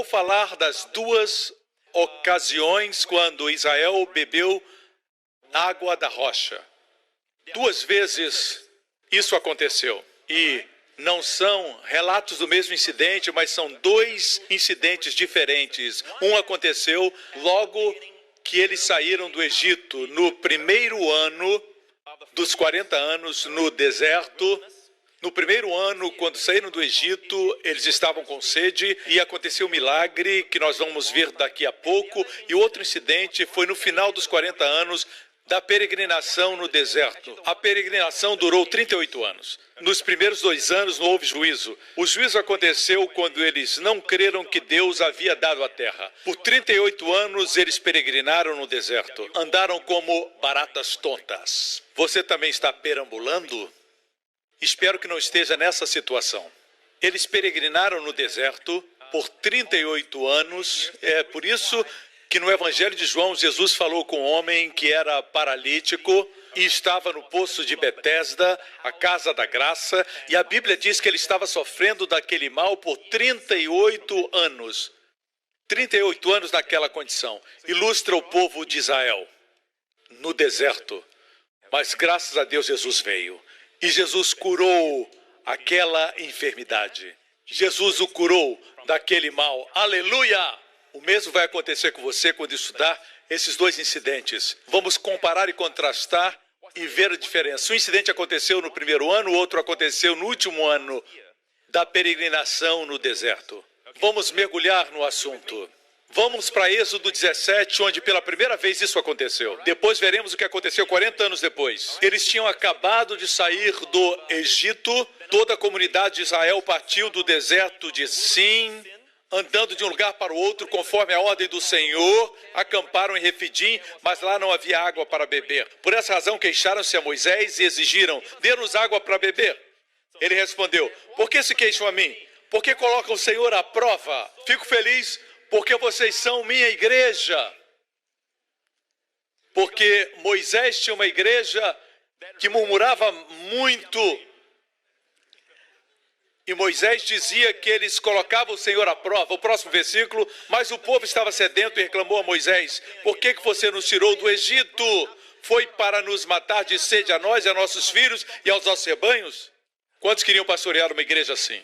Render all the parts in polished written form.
vou falar das duas ocasiões quando Israel bebeu água da rocha. Duas vezes isso aconteceu. E não são relatos do mesmo incidente, mas são dois incidentes diferentes. Um aconteceu logo que eles saíram do Egito, no primeiro ano dos 40 anos no deserto. No primeiro ano, quando saíram do Egito, eles estavam com sede e aconteceu um milagre que nós vamos ver daqui a pouco. E outro incidente foi no final dos 40 anos da peregrinação no deserto. A peregrinação durou 38 anos. Nos primeiros 2 anos não houve juízo. O juízo aconteceu quando eles não creram que Deus havia dado a terra. Por 38 anos eles peregrinaram no deserto. Andaram como baratas tontas. Você também está perambulando? Espero que não esteja nessa situação. Eles peregrinaram no deserto por 38 anos. É por isso que no Evangelho de João, Jesus falou com um homem que era paralítico e estava no poço de Betesda, a casa da graça, e a Bíblia diz que ele estava sofrendo daquele mal por 38 anos. 38 anos naquela condição. Ilustra o povo de Israel no deserto. Mas graças a Deus Jesus veio. E Jesus curou aquela enfermidade. Jesus o curou daquele mal. Aleluia! O mesmo vai acontecer com você quando estudar esses dois incidentes. Vamos comparar e contrastar e ver a diferença. Um incidente aconteceu no primeiro ano, o outro aconteceu no último ano da peregrinação no deserto. Vamos mergulhar no assunto. Vamos para Êxodo 17, onde pela primeira vez isso aconteceu. Depois veremos o que aconteceu 40 anos depois. Eles tinham acabado de sair do Egito. Toda a comunidade de Israel partiu do deserto de Sim, andando de um lugar para o outro, conforme a ordem do Senhor. Acamparam em Refidim, mas lá não havia água para beber. Por essa razão queixaram-se a Moisés e exigiram: dê-nos água para beber. Ele respondeu: por que se queixam a mim? Por que colocam o Senhor à prova? Fico feliz porque vocês são minha igreja. Porque Moisés tinha uma igreja que murmurava muito. E Moisés dizia que eles colocavam o Senhor à prova. O próximo versículo: mas o povo estava sedento e reclamou a Moisés: por que você nos tirou do Egito? Foi para nos matar de sede a nós e a nossos filhos e aos nossos rebanhos? Quantos queriam pastorear uma igreja assim?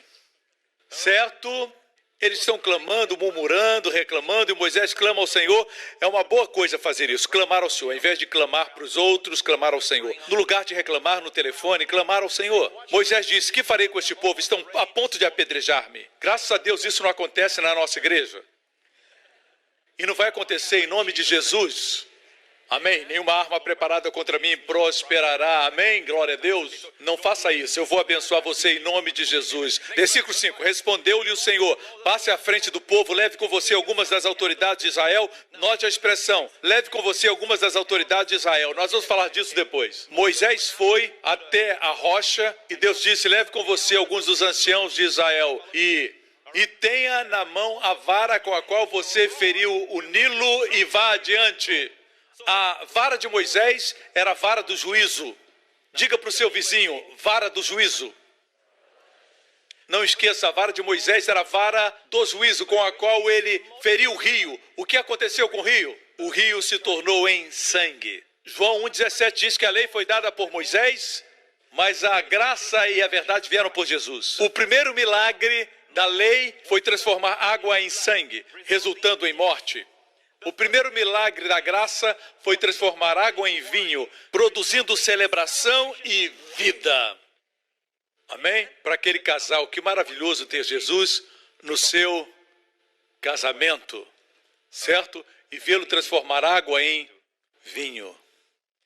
Certo? Eles estão clamando, murmurando, reclamando, e Moisés clama ao Senhor. É uma boa coisa fazer isso, clamar ao Senhor. Ao invés de clamar para os outros, clamar ao Senhor. No lugar de reclamar no telefone, clamar ao Senhor. Moisés disse: que farei com este povo? Estão a ponto de apedrejar-me. Graças a Deus isso não acontece na nossa igreja. E não vai acontecer em nome de Jesus. Amém? Nenhuma arma preparada contra mim prosperará. Amém? Glória a Deus. Não faça isso. Eu vou abençoar você em nome de Jesus. Versículo 5. Respondeu-lhe o Senhor: passe à frente do povo, leve com você algumas das autoridades de Israel. Note a expressão: leve com você algumas das autoridades de Israel. Nós vamos falar disso depois. Moisés foi até a rocha e Deus disse: leve com você alguns dos anciãos de Israel e tenha na mão a vara com a qual você feriu o Nilo e vá adiante. A vara de Moisés era a vara do juízo. Diga para o seu vizinho: vara do juízo. Não esqueça, a vara de Moisés era a vara do juízo com a qual ele feriu o rio. O que aconteceu com o rio? O rio se tornou em sangue. João 1,17 diz que a lei foi dada por Moisés, mas a graça e a verdade vieram por Jesus. O primeiro milagre da lei foi transformar água em sangue, resultando em morte. O primeiro milagre da graça foi transformar água em vinho, produzindo celebração e vida. Amém? Para aquele casal, que maravilhoso ter Jesus no seu casamento, certo? E vê-lo transformar água em vinho.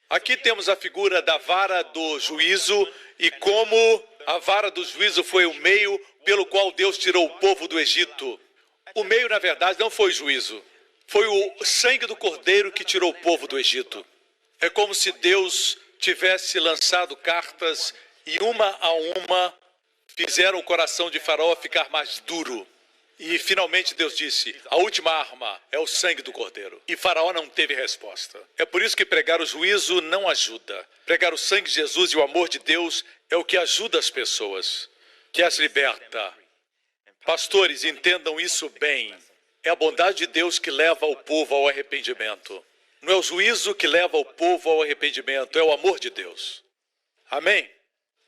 Aqui temos a figura da vara do juízo e como a vara do juízo foi o meio pelo qual Deus tirou o povo do Egito. O meio, na verdade, não foi juízo. Foi o sangue do cordeiro que tirou o povo do Egito. É como se Deus tivesse lançado cartas e uma a uma fizeram o coração de Faraó ficar mais duro. E finalmente Deus disse: a última arma é o sangue do cordeiro. E Faraó não teve resposta. É por isso que pregar o juízo não ajuda. Pregar o sangue de Jesus e o amor de Deus é o que ajuda as pessoas, que as liberta. Pastores, entendam isso bem. É a bondade de Deus que leva o povo ao arrependimento. Não é o juízo que leva o povo ao arrependimento, é o amor de Deus. Amém?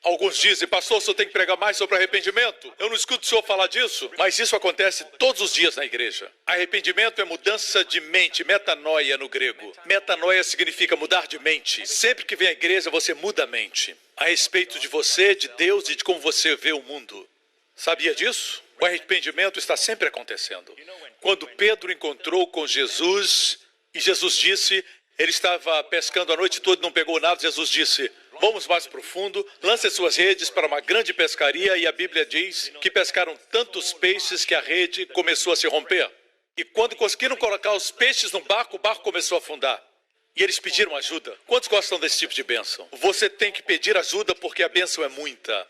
Alguns dizem, pastor, o senhor tem que pregar mais sobre arrependimento? Eu não escuto o senhor falar disso, mas isso acontece todos os dias na igreja. Arrependimento é mudança de mente, metanoia no grego. Metanoia significa mudar de mente. Sempre que vem à igreja, você muda a mente. A respeito de você, de Deus e de como você vê o mundo. Sabia disso? O arrependimento está sempre acontecendo. Quando Pedro encontrou com Jesus, e Jesus disse, ele estava pescando a noite toda e não pegou nada, Jesus disse, vamos mais profundo, lance suas redes para uma grande pescaria, e a Bíblia diz que pescaram tantos peixes que a rede começou a se romper. E quando conseguiram colocar os peixes no barco, o barco começou a afundar. E eles pediram ajuda. Quantos gostam desse tipo de bênção? Você tem que pedir ajuda porque a bênção é muita.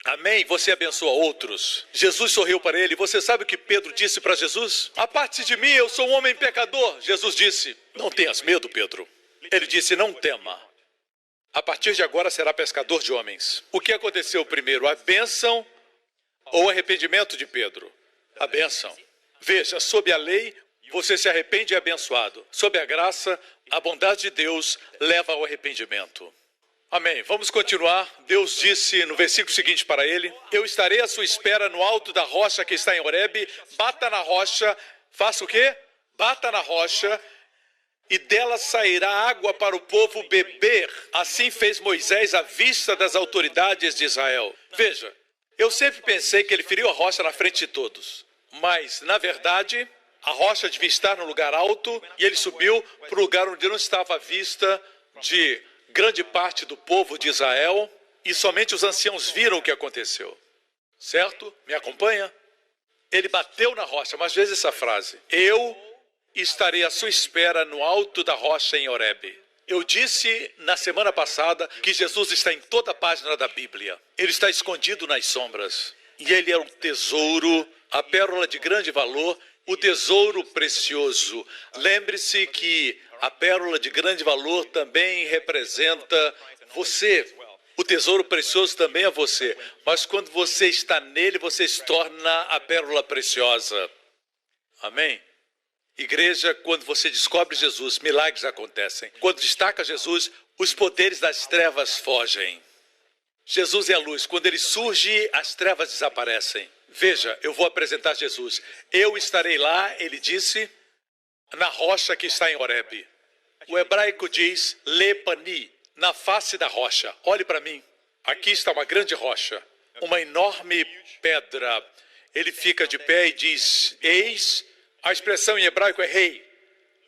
Amém? Você abençoa outros. Jesus sorriu para ele. Você sabe o que Pedro disse para Jesus? Aparte de mim, eu sou um homem pecador. Jesus disse, não tenhas medo, Pedro. Ele disse, não tema. A partir de agora será pescador de homens. O que aconteceu primeiro? A bênção ou o arrependimento de Pedro? A bênção. Veja, sob a lei, você se arrepende e é abençoado. Sob a graça, a bondade de Deus leva ao arrependimento. Amém. Vamos continuar. Deus disse no versículo seguinte para ele, eu estarei à sua espera no alto da rocha que está em Horebe, bata na rocha, faça o quê? Bata na rocha, e dela sairá água para o povo beber. Assim fez Moisés à vista das autoridades de Israel. Veja, eu sempre pensei que ele feriu a rocha na frente de todos. Mas, na verdade, a rocha devia estar no lugar alto e ele subiu para o lugar onde não estava a vista de grande parte do povo de Israel e somente os anciãos viram o que aconteceu. Certo? Me acompanha? Ele bateu na rocha, mas veja essa frase. Eu estarei à sua espera no alto da rocha em Horebe. Eu disse na semana passada que Jesus está em toda a página da Bíblia. Ele está escondido nas sombras. E ele é um tesouro, a pérola de grande valor, o tesouro precioso. Lembre-se que a pérola de grande valor também representa você. O tesouro precioso também é você. Mas quando você está nele, você se torna a pérola preciosa. Amém? Igreja, quando você descobre Jesus, milagres acontecem. Quando destaca Jesus, os poderes das trevas fogem. Jesus é a luz. Quando ele surge, as trevas desaparecem. Veja, eu vou apresentar Jesus. Eu estarei lá, ele disse, na rocha que está em Horebe. O hebraico diz, lepani, na face da rocha. Olhe para mim. Aqui está uma grande rocha, uma enorme pedra. Ele fica de pé e diz, eis, a expressão em hebraico é rei.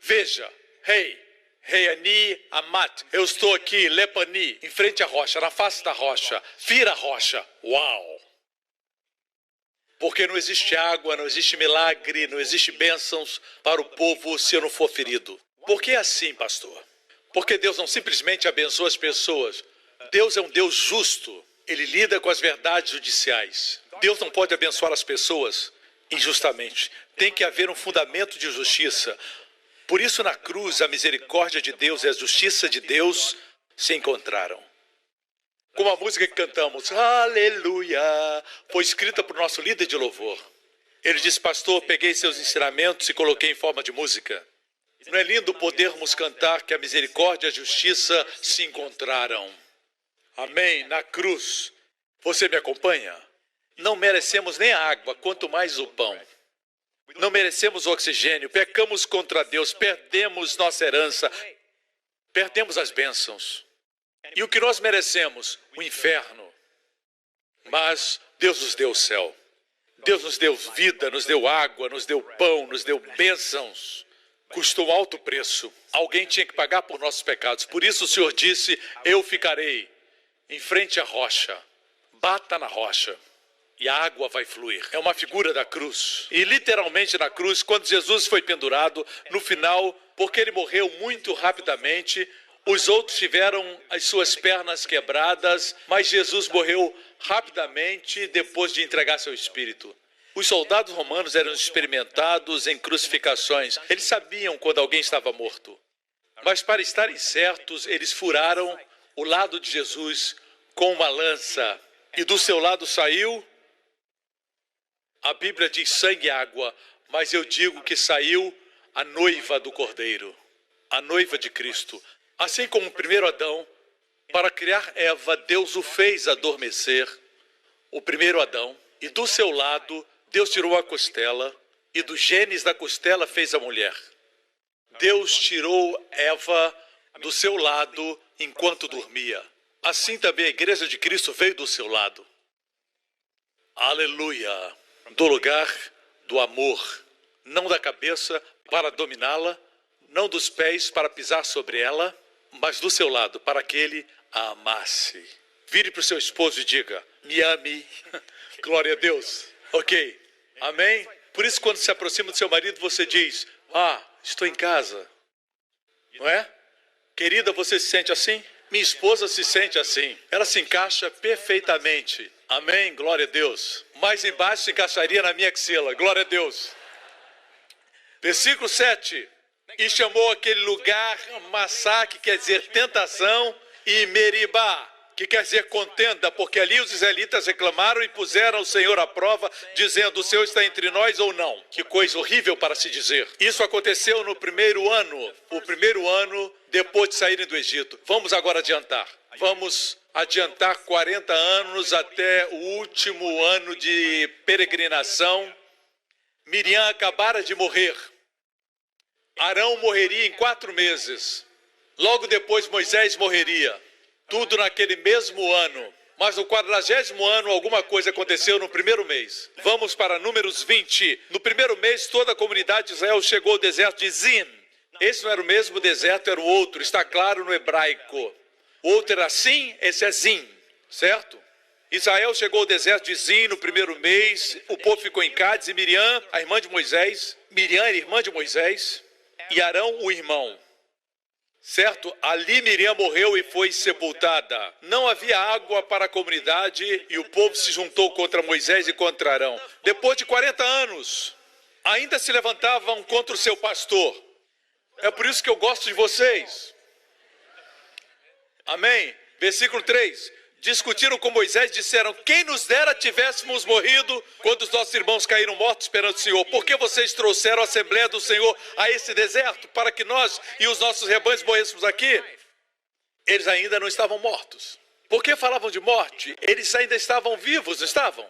Veja, rei. Reiani amat. Eu estou aqui, lepani, em frente à rocha, na face da rocha. Vira a rocha. Uau! Porque não existe água, não existe milagre, não existe bênçãos para o povo se eu não for ferido. Por que assim, pastor? Porque Deus não simplesmente abençoa as pessoas. Deus é um Deus justo. Ele lida com as verdades judiciais. Deus não pode abençoar as pessoas injustamente. Tem que haver um fundamento de justiça. Por isso, na cruz, a misericórdia de Deus e a justiça de Deus se encontraram. Como a música que cantamos, Aleluia, foi escrita por nosso líder de louvor. Ele disse, pastor, peguei seus ensinamentos e coloquei em forma de música. Não é lindo podermos cantar que a misericórdia e a justiça se encontraram? Amém, na cruz. Você me acompanha? Não merecemos nem a água, quanto mais o pão. Não merecemos o oxigênio, pecamos contra Deus, perdemos nossa herança, perdemos as bênçãos. E o que nós merecemos? O inferno. Mas Deus nos deu o céu. Deus nos deu vida, nos deu água, nos deu pão, nos deu bênçãos. Custou alto preço. Alguém tinha que pagar por nossos pecados. Por isso o Senhor disse, eu ficarei em frente à rocha. Bata na rocha. E a água vai fluir. É uma figura da cruz. E literalmente na cruz, quando Jesus foi pendurado, no final, porque ele morreu muito rapidamente, os outros tiveram as suas pernas quebradas, mas Jesus morreu rapidamente depois de entregar seu espírito. Os soldados romanos eram experimentados em crucificações. Eles sabiam quando alguém estava morto. Mas para estarem certos, eles furaram o lado de Jesus com uma lança. E do seu lado saiu, a Bíblia diz sangue e água, mas eu digo que saiu a noiva do Cordeiro, a noiva de Cristo. Assim como o primeiro Adão, para criar Eva, Deus o fez adormecer, o primeiro Adão, e do seu lado, Deus tirou a costela, e do gênis da costela fez a mulher. Deus tirou Eva do seu lado enquanto dormia. Assim também a igreja de Cristo veio do seu lado. Aleluia! Do lugar do amor, não da cabeça para dominá-la, não dos pés para pisar sobre ela, mas do seu lado, para que ele a amasse. Vire para o seu esposo e diga, me ame. Glória a Deus. Ok, amém? Por isso, quando se aproxima do seu marido, você diz, estou em casa. Não é? Querida, você se sente assim? Minha esposa se sente assim. Ela se encaixa perfeitamente. Amém? Glória a Deus. Mais embaixo se encaixaria na minha axila. Glória a Deus. Versículo 7. E chamou aquele lugar Massá, que quer dizer tentação, e Meribá, que quer dizer contenda, porque ali os israelitas reclamaram e puseram o Senhor à prova, dizendo, o Senhor está entre nós ou não? Que coisa horrível para se dizer. Isso aconteceu no primeiro ano, o primeiro ano depois de saírem do Egito. Vamos agora adiantar. Vamos adiantar 40 anos até o último ano de peregrinação. Miriam acabara de morrer. Arão morreria em 4 meses. Logo depois Moisés morreria. Tudo naquele mesmo ano. Mas no 40º ano alguma coisa aconteceu no primeiro mês. Vamos para Números 20. No primeiro mês toda a comunidade de Israel chegou ao deserto de Zin. Esse não era o mesmo deserto, era o outro. Está claro no hebraico. O outro era Sim, esse é Zin. Certo? Israel chegou ao deserto de Zin no primeiro mês. O povo ficou em Cádiz e Miriam, a irmã de Moisés. Miriam era irmã de Moisés. E Arão, o irmão. Certo? Ali Miriam morreu e foi sepultada. Não havia água para a comunidade e o povo se juntou contra Moisés e contra Arão. Depois de 40 anos, ainda se levantavam contra o seu pastor. É por isso que eu gosto de vocês. Amém? Versículo 3. Discutiram com Moisés e disseram, quem nos dera tivéssemos morrido quando os nossos irmãos caíram mortos perante o Senhor? Por que vocês trouxeram a Assembleia do Senhor a esse deserto para que nós e os nossos rebanhos morrêssemos aqui? Eles ainda não estavam mortos. Por que falavam de morte? Eles ainda estavam vivos, não estavam?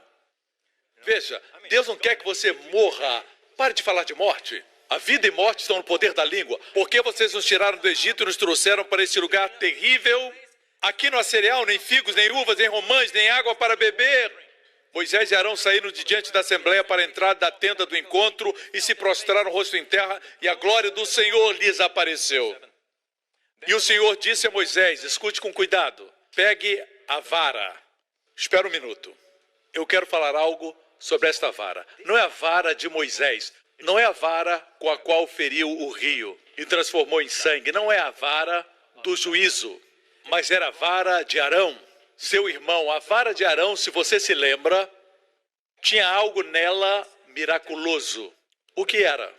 Veja, Deus não quer que você morra. Pare de falar de morte. A vida e morte estão no poder da língua. Por que vocês nos tiraram do Egito e nos trouxeram para esse lugar terrível? Aqui não há cereal, nem figos, nem uvas, nem romãs, nem água para beber. Moisés e Arão saíram de diante da Assembleia para a entrada da tenda do encontro e se prostraram o rosto em terra, e a glória do Senhor lhes apareceu. E o Senhor disse a Moisés, escute com cuidado, pegue a vara. Espera um minuto. Eu quero falar algo sobre esta vara. Não é a vara de Moisés, não é a vara com a qual feriu o rio e transformou em sangue, não é a vara do juízo. Mas era a vara de Arão, seu irmão. A vara de Arão, se você se lembra, tinha algo nela miraculoso. O que era?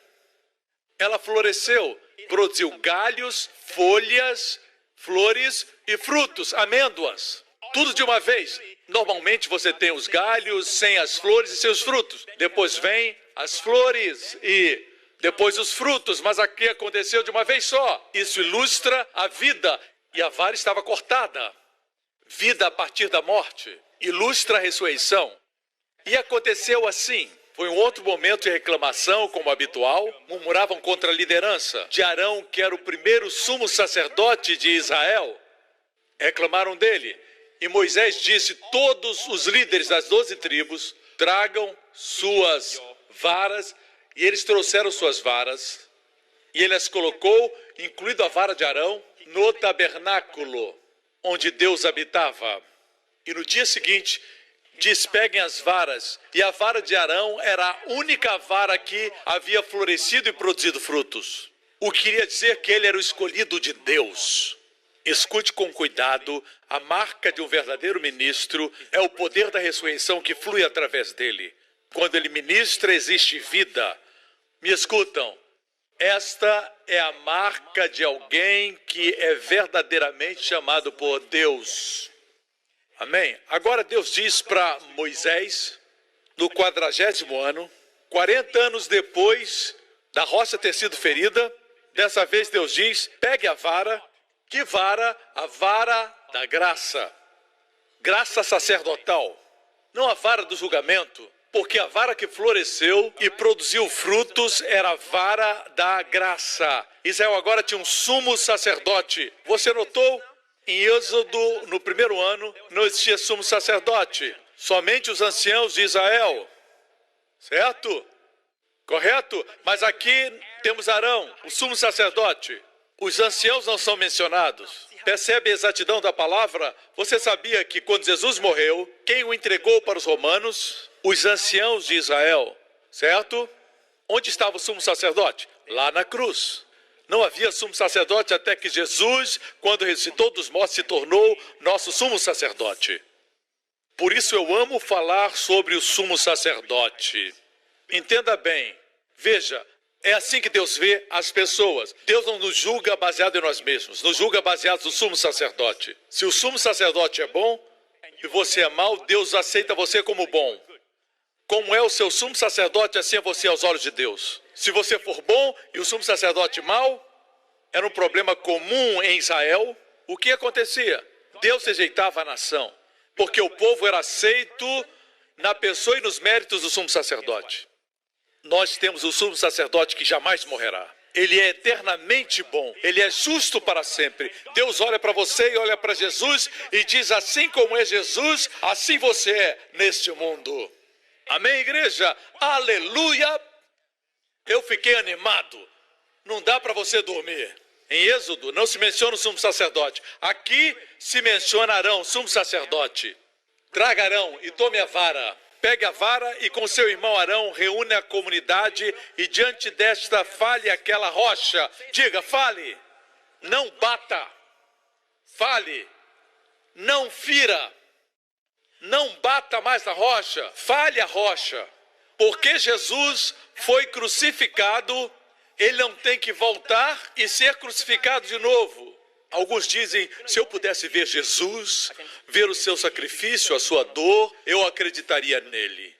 Ela floresceu, produziu galhos, folhas, flores e frutos, amêndoas. Tudo de uma vez. Normalmente você tem os galhos sem as flores e seus frutos. Depois vem as flores e depois os frutos. Mas aqui aconteceu de uma vez só. Isso ilustra a vida. E a vara estava cortada. Vida a partir da morte. Ilustra a ressurreição. E aconteceu assim. Foi um outro momento de reclamação, como habitual. Murmuravam contra a liderança de Arão, que era o primeiro sumo sacerdote de Israel. Reclamaram dele. E Moisés disse, todos os líderes das 12 tribos, tragam suas varas. E eles trouxeram suas varas. E ele as colocou, incluindo a vara de Arão, no tabernáculo onde Deus habitava. E no dia seguinte, diz, peguem as varas. E a vara de Arão era a única vara que havia florescido e produzido frutos. O que queria dizer que ele era o escolhido de Deus. Escute com cuidado, a marca de um verdadeiro ministro é o poder da ressurreição que flui através dele. Quando ele ministra, existe vida. Me escutam? Esta é a marca de alguém que é verdadeiramente chamado por Deus. Amém? Agora Deus diz para Moisés, no 40º ano, 40 anos depois da rocha ter sido ferida, dessa vez Deus diz, pegue a vara. Que vara? A vara da graça. Graça sacerdotal. Não a vara do julgamento, porque a vara que floresceu e produziu frutos era a vara da graça. Israel agora tinha um sumo sacerdote. Você notou? Em Êxodo, no primeiro ano, não existia sumo sacerdote. Somente os anciãos de Israel. Certo? Correto? Mas aqui temos Arão, o sumo sacerdote. Os anciãos não são mencionados. Percebe a exatidão da palavra? Você sabia que quando Jesus morreu, quem o entregou para os romanos? Os anciãos de Israel. Certo? Onde estava o sumo sacerdote? Lá na cruz. Não havia sumo sacerdote até que Jesus, quando ressuscitou dos mortos, se tornou nosso sumo sacerdote. Por isso eu amo falar sobre o sumo sacerdote. Entenda bem. Veja, é assim que Deus vê as pessoas. Deus não nos julga baseado em nós mesmos, nos julga baseado no sumo sacerdote. Se o sumo sacerdote é bom e você é mau, Deus aceita você como bom. Como é o seu sumo sacerdote, assim é você aos olhos de Deus. Se você for bom e o sumo sacerdote mau, era um problema comum em Israel. O que acontecia? Deus rejeitava a nação, porque o povo era aceito na pessoa e nos méritos do sumo sacerdote. Nós temos o sumo sacerdote que jamais morrerá. Ele é eternamente bom. Ele é justo para sempre. Deus olha para você e olha para Jesus e diz, assim como é Jesus, assim você é neste mundo. Amém, igreja? Aleluia! Eu fiquei animado. Não dá para você dormir. Em Êxodo não se menciona o sumo sacerdote. Aqui se menciona Arão, sumo sacerdote. Traga Arão e tome a vara. Pegue a vara e com seu irmão Arão reúne a comunidade e diante desta fale aquela rocha. Diga, fale. Não bata. Fale. Não fira. Não bata mais na rocha. Fale a rocha. Porque Jesus foi crucificado, ele não tem que voltar e ser crucificado de novo. Alguns dizem, se eu pudesse ver Jesus, ver o seu sacrifício, a sua dor, eu acreditaria nele.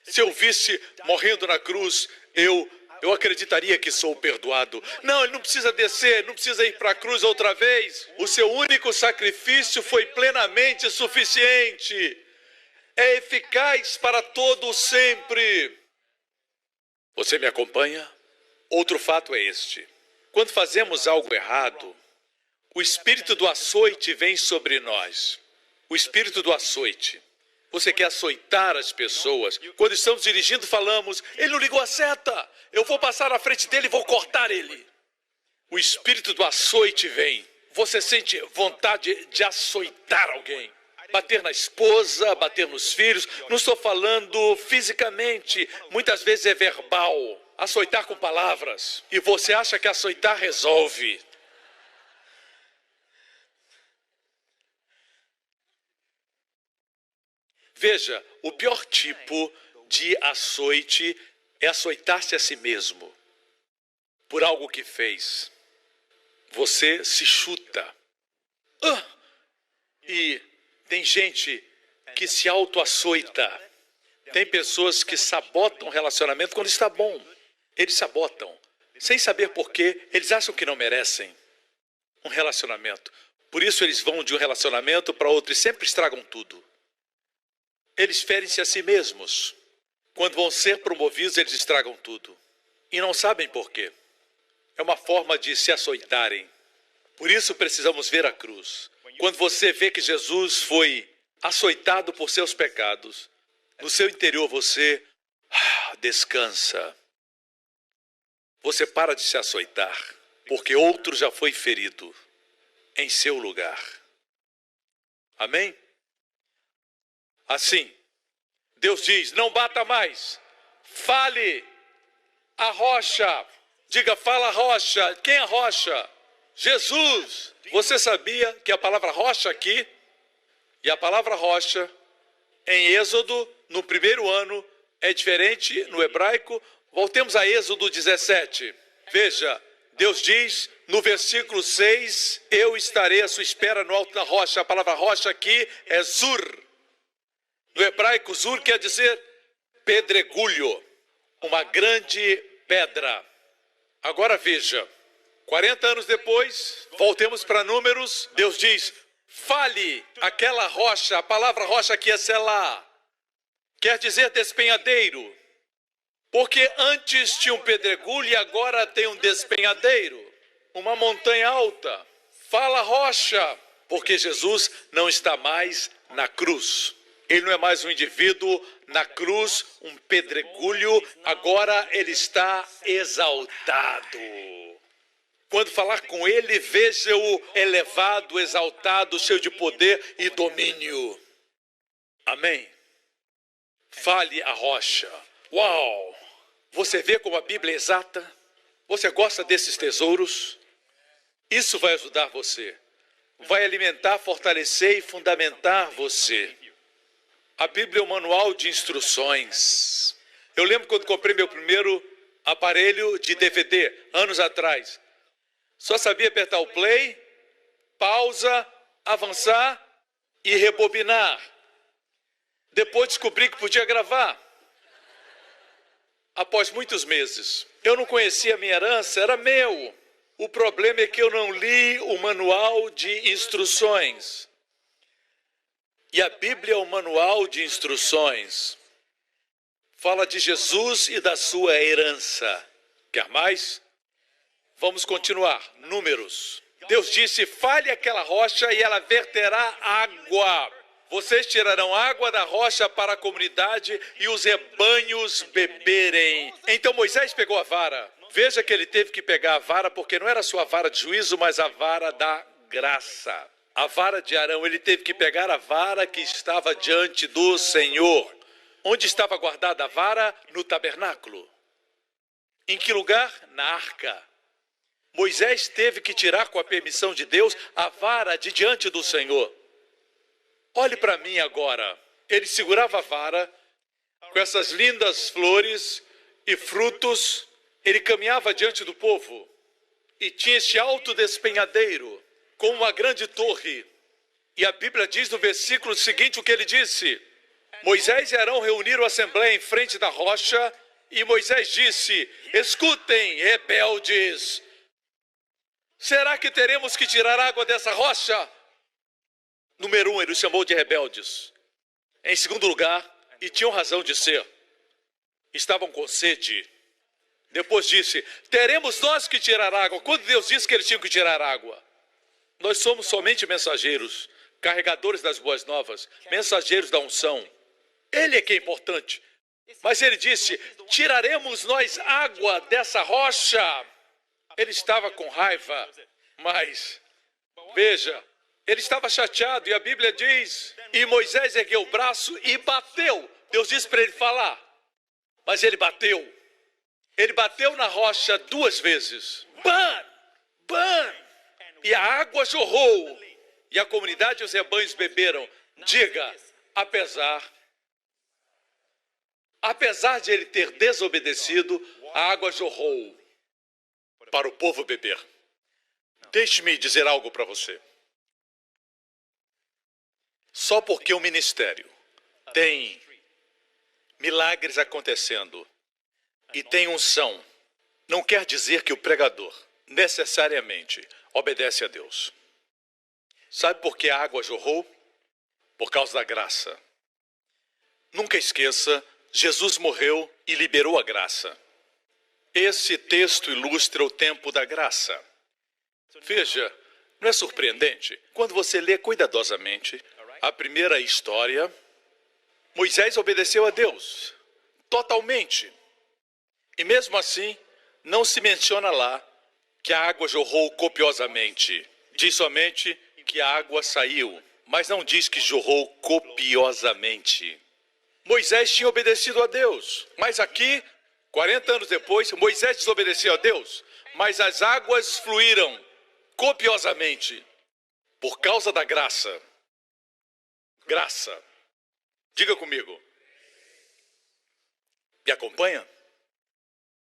Se eu visse morrendo na cruz, eu acreditaria que sou perdoado. Não, ele não precisa descer, não precisa ir para a cruz outra vez. O seu único sacrifício foi plenamente suficiente. É eficaz para todo sempre. Você me acompanha? Outro fato é este. Quando fazemos algo errado, o espírito do açoite vem sobre nós. O espírito do açoite. Você quer açoitar as pessoas. Quando estamos dirigindo, falamos, ele não ligou a seta. Eu vou passar na frente dele e vou cortar ele. O espírito do açoite vem. Você sente vontade de açoitar alguém. Bater na esposa, bater nos filhos. Não estou falando fisicamente. Muitas vezes é verbal. Açoitar com palavras. E você acha que açoitar resolve. Veja, o pior tipo de açoite é açoitar-se a si mesmo por algo que fez. Você se chuta. E tem gente que se auto-açoita. Tem pessoas que sabotam o relacionamento quando está bom. Eles sabotam. Sem saber por quê, eles acham que não merecem um relacionamento. Por isso eles vão de um relacionamento para outro e sempre estragam tudo. Eles ferem-se a si mesmos. Quando vão ser promovidos, eles estragam tudo. E não sabem por quê. É uma forma de se açoitarem. Por isso precisamos ver a cruz. Quando você vê que Jesus foi açoitado por seus pecados, no seu interior você descansa. Você para de se açoitar, porque outro já foi ferido em seu lugar. Amém? Assim, Deus diz, não bata mais, fale a rocha. Diga, fala a rocha. Quem é a rocha? Jesus. Você sabia que a palavra rocha aqui e a palavra rocha em Êxodo, no primeiro ano, é diferente no hebraico? Voltemos a Êxodo 17. Veja, Deus diz no versículo 6, eu estarei à sua espera no alto da rocha. A palavra rocha aqui é zur. No hebraico, zur quer dizer pedregulho. uma grande pedra. Agora veja, 40 anos depois, voltemos para Números, Deus diz, fale aquela rocha, a palavra rocha aqui é selá, quer dizer despenhadeiro, porque antes tinha um pedregulho e agora tem um despenhadeiro, uma montanha alta. Fala rocha, porque Jesus não está mais na cruz. Ele não é mais um indivíduo na cruz, um pedregulho, agora ele está exaltado. Quando falar com ele, veja-o elevado, exaltado, cheio de poder e domínio. Amém? Fale a rocha. Uau! Você vê como a Bíblia é exata? Você gosta desses tesouros? Isso vai ajudar você. Vai alimentar, fortalecer e fundamentar você. A Bíblia é um manual de instruções. Eu lembro quando comprei meu primeiro aparelho de DVD, anos atrás. Só sabia apertar o play, pausa, avançar e rebobinar. Depois descobri que podia gravar. Após muitos meses, eu não conhecia a minha herança, era meu. O problema é que eu não li o manual de instruções. E a Bíblia é um manual de instruções. Fala de Jesus e da sua herança. Quer mais? Vamos continuar. Números. Deus disse, fale aquela rocha e ela verterá água. Vocês tirarão água da rocha para a comunidade e os rebanhos beberem. Então Moisés pegou a vara. Veja que ele teve que pegar a vara porque não era sua vara de juízo, mas a vara da graça. A vara de Arão, ele teve que pegar a vara que estava diante do Senhor. Onde estava guardada a vara? No tabernáculo. Em que lugar? Na arca. Moisés teve que tirar com a permissão de Deus a vara de diante do Senhor. Olhe para mim agora. Ele segurava a vara com essas lindas flores e frutos. Ele caminhava diante do povo e tinha este alto despenhadeiro com uma grande torre. E a Bíblia diz no versículo seguinte o que ele disse. Moisés e Arão reuniram a assembleia em frente da rocha e Moisés disse, escutem, rebeldes, será que teremos que tirar água dessa rocha? Número 1, ele os chamou de rebeldes. Em segundo lugar, e tinham razão de ser, estavam com sede. Depois disse, teremos nós que tirar água. Quando Deus disse que eles tinham que tirar água? Nós somos somente mensageiros, carregadores das boas novas, mensageiros da unção. Ele é que é importante. Mas ele disse, tiraremos nós água dessa rocha. Ele estava com raiva, mas, veja, ele estava chateado e a Bíblia diz, e Moisés ergueu o braço e bateu. Deus disse para ele falar, mas ele bateu. Ele bateu na rocha 2 vezes. Bam! Bam! E a água jorrou. E a comunidade e os rebanhos beberam. Diga, apesar de ele ter desobedecido, a água jorrou para o povo beber. Deixe-me dizer algo para você. Só porque o ministério tem milagres acontecendo e tem unção, não quer dizer que o pregador necessariamente obedece a Deus. Sabe por que a água jorrou? Por causa da graça. Nunca esqueça, Jesus morreu e liberou a graça. Esse texto ilustra o tempo da graça. Veja, não é surpreendente? Quando você lê cuidadosamente a primeira história, Moisés obedeceu a Deus totalmente. E mesmo assim, não se menciona lá que a água jorrou copiosamente. Diz somente que a água saiu, mas não diz que jorrou copiosamente. Moisés tinha obedecido a Deus, mas aqui, 40 anos depois, Moisés desobedeceu a Deus, mas as águas fluíram copiosamente por causa da graça. Graça. Diga comigo. Me acompanha?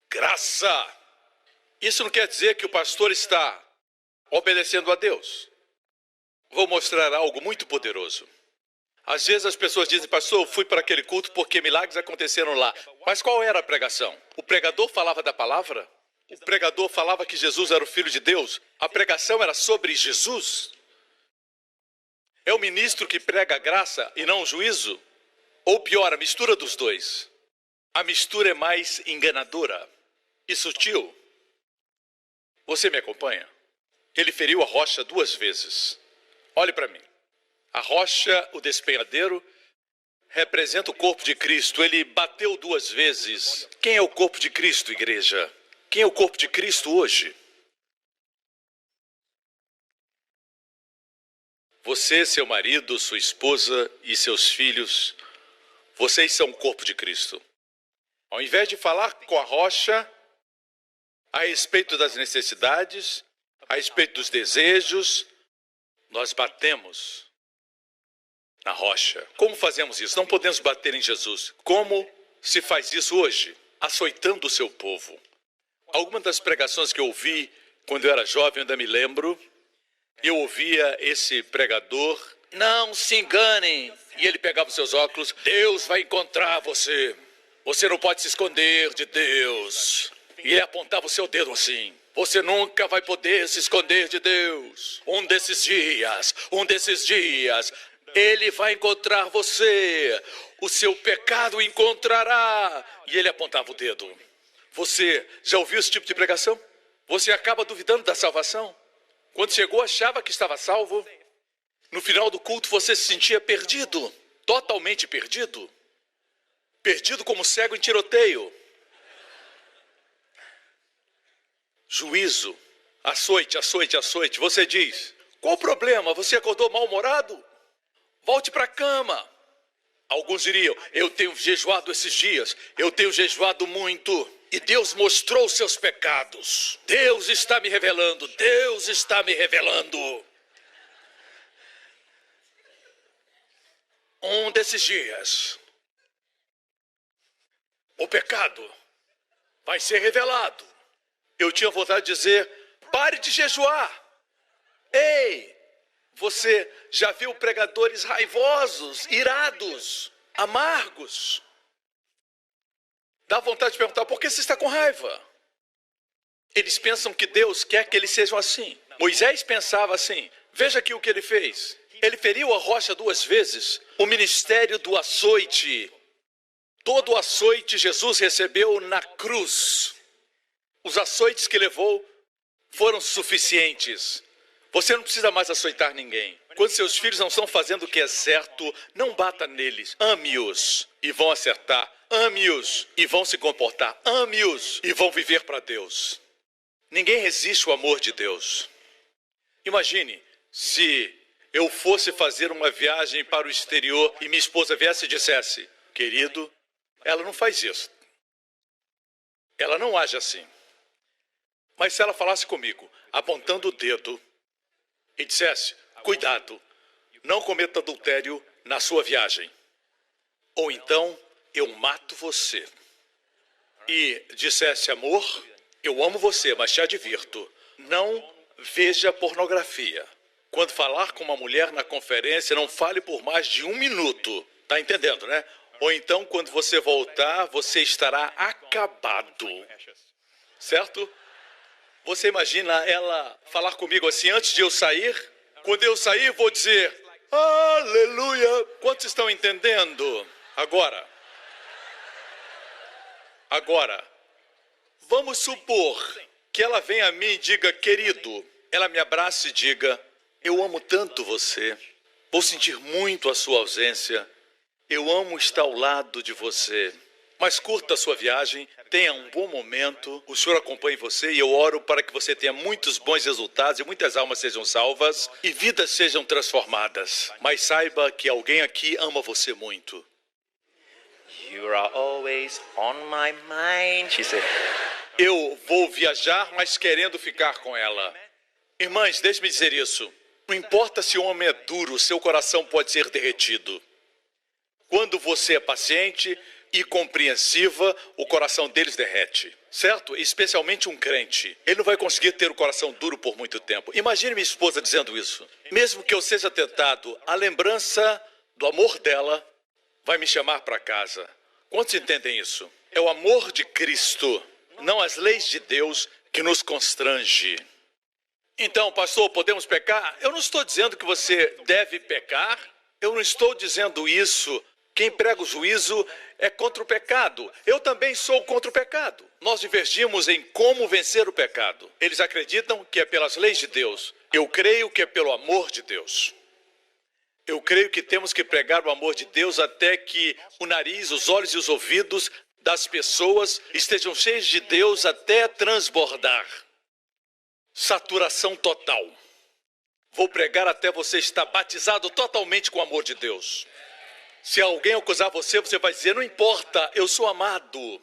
Graça. Isso não quer dizer que o pastor está obedecendo a Deus. Vou mostrar algo muito poderoso. Às vezes as pessoas dizem, pastor, eu fui para aquele culto porque milagres aconteceram lá. Mas qual era a pregação? O pregador falava da palavra? O pregador falava que Jesus era o Filho de Deus? A pregação era sobre Jesus? É o ministro que prega a graça e não o juízo? Ou pior, a mistura dos dois? A mistura é mais enganadora e sutil. Você me acompanha? Ele feriu a rocha 2 vezes. Olhe para mim. A rocha, o despenhadeiro, representa o corpo de Cristo. Ele bateu 2 vezes. Quem é o corpo de Cristo, igreja? Quem é o corpo de Cristo hoje? Você, seu marido, sua esposa e seus filhos, vocês são o corpo de Cristo. Ao invés de falar com a rocha a respeito das necessidades, a respeito dos desejos, nós batemos na rocha. Como fazemos isso? Não podemos bater em Jesus. Como se faz isso hoje? Açoitando o seu povo. Algumas das pregações que eu ouvi quando eu era jovem, eu ainda me lembro, eu ouvia esse pregador, não se enganem, e ele pegava os seus óculos, Deus vai encontrar você, você não pode se esconder de Deus, e ele apontava o seu dedo assim, você nunca vai poder se esconder de Deus, um desses dias, ele vai encontrar você, o seu pecado encontrará, e ele apontava o dedo. Você já ouviu esse tipo de pregação? Você acaba duvidando da salvação? Quando chegou, achava que estava salvo. No final do culto, você se sentia perdido. Totalmente perdido. Perdido como cego em tiroteio. Juízo. Açoite, açoite, açoite. Você diz, qual o problema? Você acordou mal-humorado? Volte para a cama. Alguns diriam, eu tenho jejuado esses dias. Eu tenho jejuado muito. E Deus mostrou os seus pecados. Deus está me revelando. Deus está me revelando. Um desses dias, o pecado vai ser revelado. Eu tinha vontade de dizer, pare de jejuar. Ei, você já viu pregadores raivosos, irados, amargos? Dá vontade de perguntar, por que você está com raiva? Eles pensam que Deus quer que eles sejam assim. Moisés pensava assim, veja aqui o que ele fez. Ele feriu a rocha 2 vezes, o ministério do açoite. Todo o açoite Jesus recebeu na cruz. Os açoites que levou foram suficientes. Você não precisa mais açoitar ninguém. Quando seus filhos não estão fazendo o que é certo, não bata neles. Ame-os e vão acertar. Ame-os e vão se comportar. Ame-os e vão viver para Deus. Ninguém resiste ao amor de Deus. Imagine se eu fosse fazer uma viagem para o exterior e minha esposa viesse e dissesse, querido, ela não faz isso. Ela não age assim. Mas se ela falasse comigo, apontando o dedo, e dissesse, cuidado, não cometa adultério na sua viagem. Ou então, eu mato você. E dissesse, amor, eu amo você, mas te advirto, não veja pornografia. Quando falar com uma mulher na conferência, não fale por mais de 1 minuto. Tá entendendo, né? Ou então, quando você voltar, você estará acabado. Certo? Você imagina ela falar comigo assim, antes de eu sair? Quando eu sair, vou dizer, aleluia. Quantos estão entendendo? Agora, vamos supor que ela venha a mim e diga, querido, ela me abrace e diga, eu amo tanto você, vou sentir muito a sua ausência, eu amo estar ao lado de você. Mas curta a sua viagem, tenha um bom momento, o Senhor acompanhe você e eu oro para que você tenha muitos bons resultados e muitas almas sejam salvas e vidas sejam transformadas. Mas saiba que alguém aqui ama você muito. You are always on my mind, she said. Eu vou viajar, mas querendo ficar com ela. Irmãs, deixe-me dizer isso. Não importa se o homem é duro, seu coração pode ser derretido. Quando você é paciente e compreensiva, o coração deles derrete, certo? Especialmente um crente. Ele não vai conseguir ter o coração duro por muito tempo. Imagine minha esposa dizendo isso. Mesmo que eu seja tentado, a lembrança do amor dela, vai me chamar para casa. Quantos entendem isso? É o amor de Cristo, não as leis de Deus, que nos constrange. Então, pastor, podemos pecar? Eu não estou dizendo que você deve pecar. Eu não estou dizendo isso. Quem prega o juízo é contra o pecado. Eu também sou contra o pecado. Nós divergimos em como vencer o pecado. Eles acreditam que é pelas leis de Deus. Eu creio que é pelo amor de Deus. Eu creio que temos que pregar o amor de Deus até que o nariz, os olhos e os ouvidos das pessoas estejam cheios de Deus até transbordar. Saturação total. Vou pregar até você estar batizado totalmente com o amor de Deus. Se alguém acusar você, você vai dizer, não importa, eu sou amado.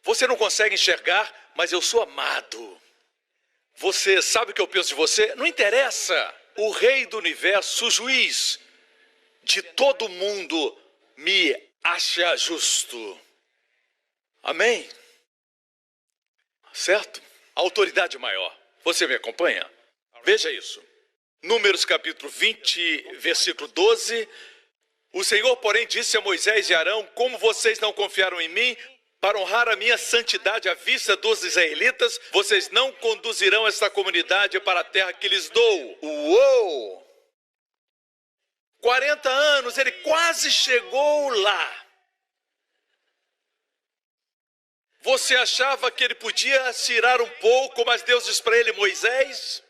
Você não consegue enxergar, mas eu sou amado. Você sabe o que eu penso de você? Não interessa. O rei do universo, o juiz de todo mundo, me acha justo. Amém? Certo? A autoridade maior. Você me acompanha? Veja isso. Números capítulo 20, versículo 12. O Senhor, porém, disse a Moisés e Arão, como vocês não confiaram em mim, para honrar a minha santidade à vista dos israelitas, vocês não conduzirão esta comunidade para a terra que lhes dou. Uou! 40 anos, ele quase chegou lá. Você achava que ele podia tirar um pouco, mas Deus diz para ele, Moisés,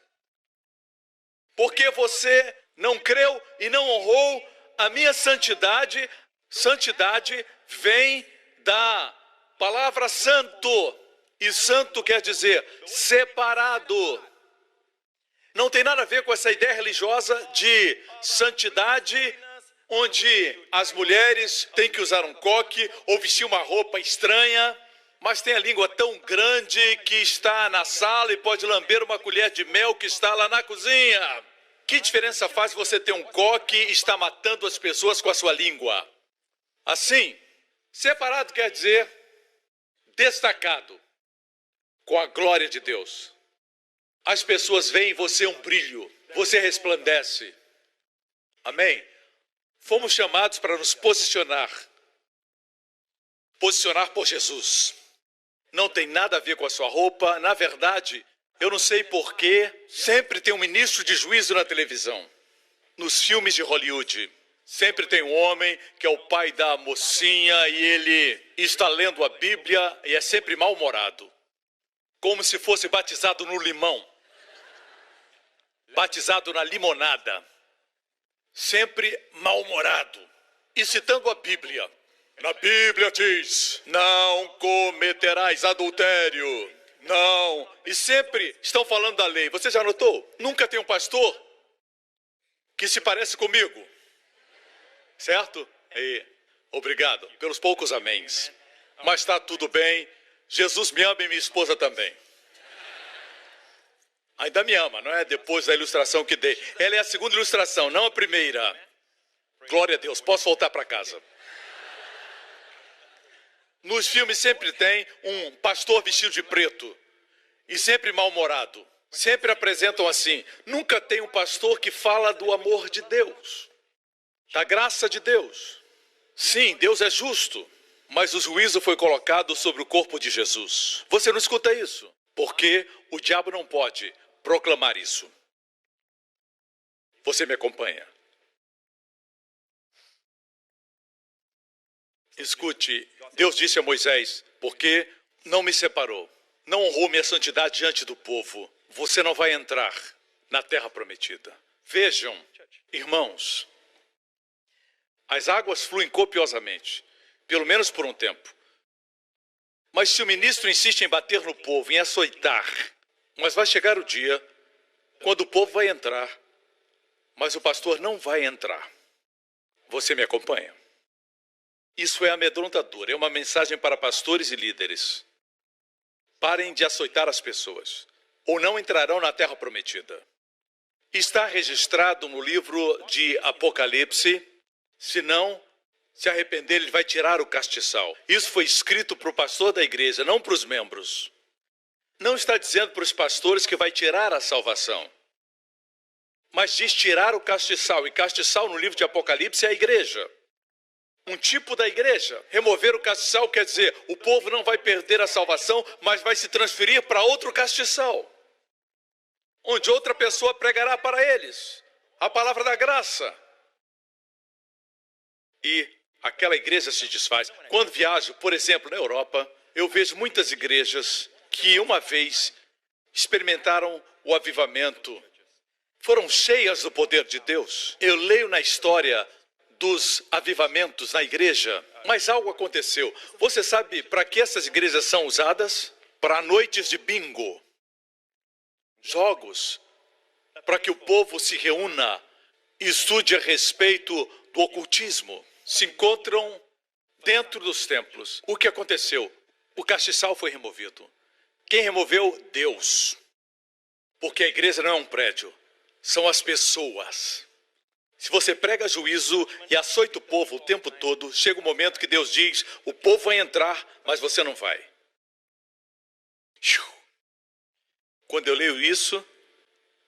porque você não creu e não honrou a minha santidade. Santidade vem da palavra santo, e santo quer dizer separado. Não tem nada a ver com essa ideia religiosa de santidade, onde as mulheres têm que usar um coque ou vestir uma roupa estranha, mas tem a língua tão grande que está na sala e pode lamber uma colher de mel que está lá na cozinha. Que diferença faz você ter um coque e estar matando as pessoas com a sua língua? Assim, separado quer dizer destacado, com a glória de Deus. As pessoas veem em você um brilho, você resplandece. Amém? Fomos chamados para nos posicionar. Posicionar por Jesus. Não tem nada a ver com a sua roupa. Na verdade, eu não sei porquê, sempre tem um ministro de juízo na televisão. Nos filmes de Hollywood, sempre tem um homem que é o pai da mocinha e ele está lendo a Bíblia e é sempre mal-humorado. Como se fosse batizado no limão. Batizado na limonada. Sempre mal-humorado. E citando a Bíblia. Na Bíblia diz, não cometerás adultério. Não. E sempre estão falando da lei. Você já notou? Nunca tem um pastor que se parece comigo. Certo? E obrigado pelos poucos améns. Mas está tudo bem. Jesus me ama e minha esposa também. Ainda me ama, não é? Depois da ilustração que dei. Ela é a segunda ilustração, não a primeira. Glória a Deus. Posso voltar para casa. Nos filmes sempre tem um pastor vestido de preto e sempre mal-humorado. Sempre apresentam assim. Nunca tem um pastor que fala do amor de Deus, da graça de Deus. Sim, Deus é justo, mas o juízo foi colocado sobre o corpo de Jesus. Você não escuta isso, porque o diabo não pode proclamar isso. Você me acompanha? Escute, Deus disse a Moisés, porque não me separou, não honrou minha santidade diante do povo, você não vai entrar na terra prometida. Vejam, irmãos, as águas fluem copiosamente, pelo menos por um tempo. Mas se o ministro insiste em bater no povo, em açoitar, mas vai chegar o dia quando o povo vai entrar, mas o pastor não vai entrar. Você me acompanha? Isso é amedrontador, é uma mensagem para pastores e líderes. Parem de açoitar as pessoas, ou não entrarão na terra prometida. Está registrado no livro de Apocalipse, se não se arrepender, ele vai tirar o castiçal. Isso foi escrito para o pastor da igreja, não para os membros. Não está dizendo para os pastores que vai tirar a salvação. mas diz tirar o castiçal. E castiçal no livro de Apocalipse é a igreja. Um tipo da igreja. Remover o castiçal quer dizer, o povo não vai perder a salvação, mas vai se transferir para outro castiçal, onde outra pessoa pregará para eles a palavra da graça. E aquela igreja se desfaz. Quando viajo, por exemplo, na Europa, eu vejo muitas igrejas que uma vez experimentaram o avivamento, foram cheias do poder de Deus. Eu leio na história dos avivamentos na igreja, mas algo aconteceu. Você sabe para que essas igrejas são usadas? Para noites de bingo, jogos, para que o povo se reúna e estude a respeito do ocultismo. Se encontram dentro dos templos. O que aconteceu? O castiçal foi removido. Quem removeu? Deus. Porque a igreja não é um prédio, são as pessoas. Se você prega juízo e açoita o povo o tempo todo, chega um momento que Deus diz, o povo vai entrar, mas você não vai. Quando eu leio isso,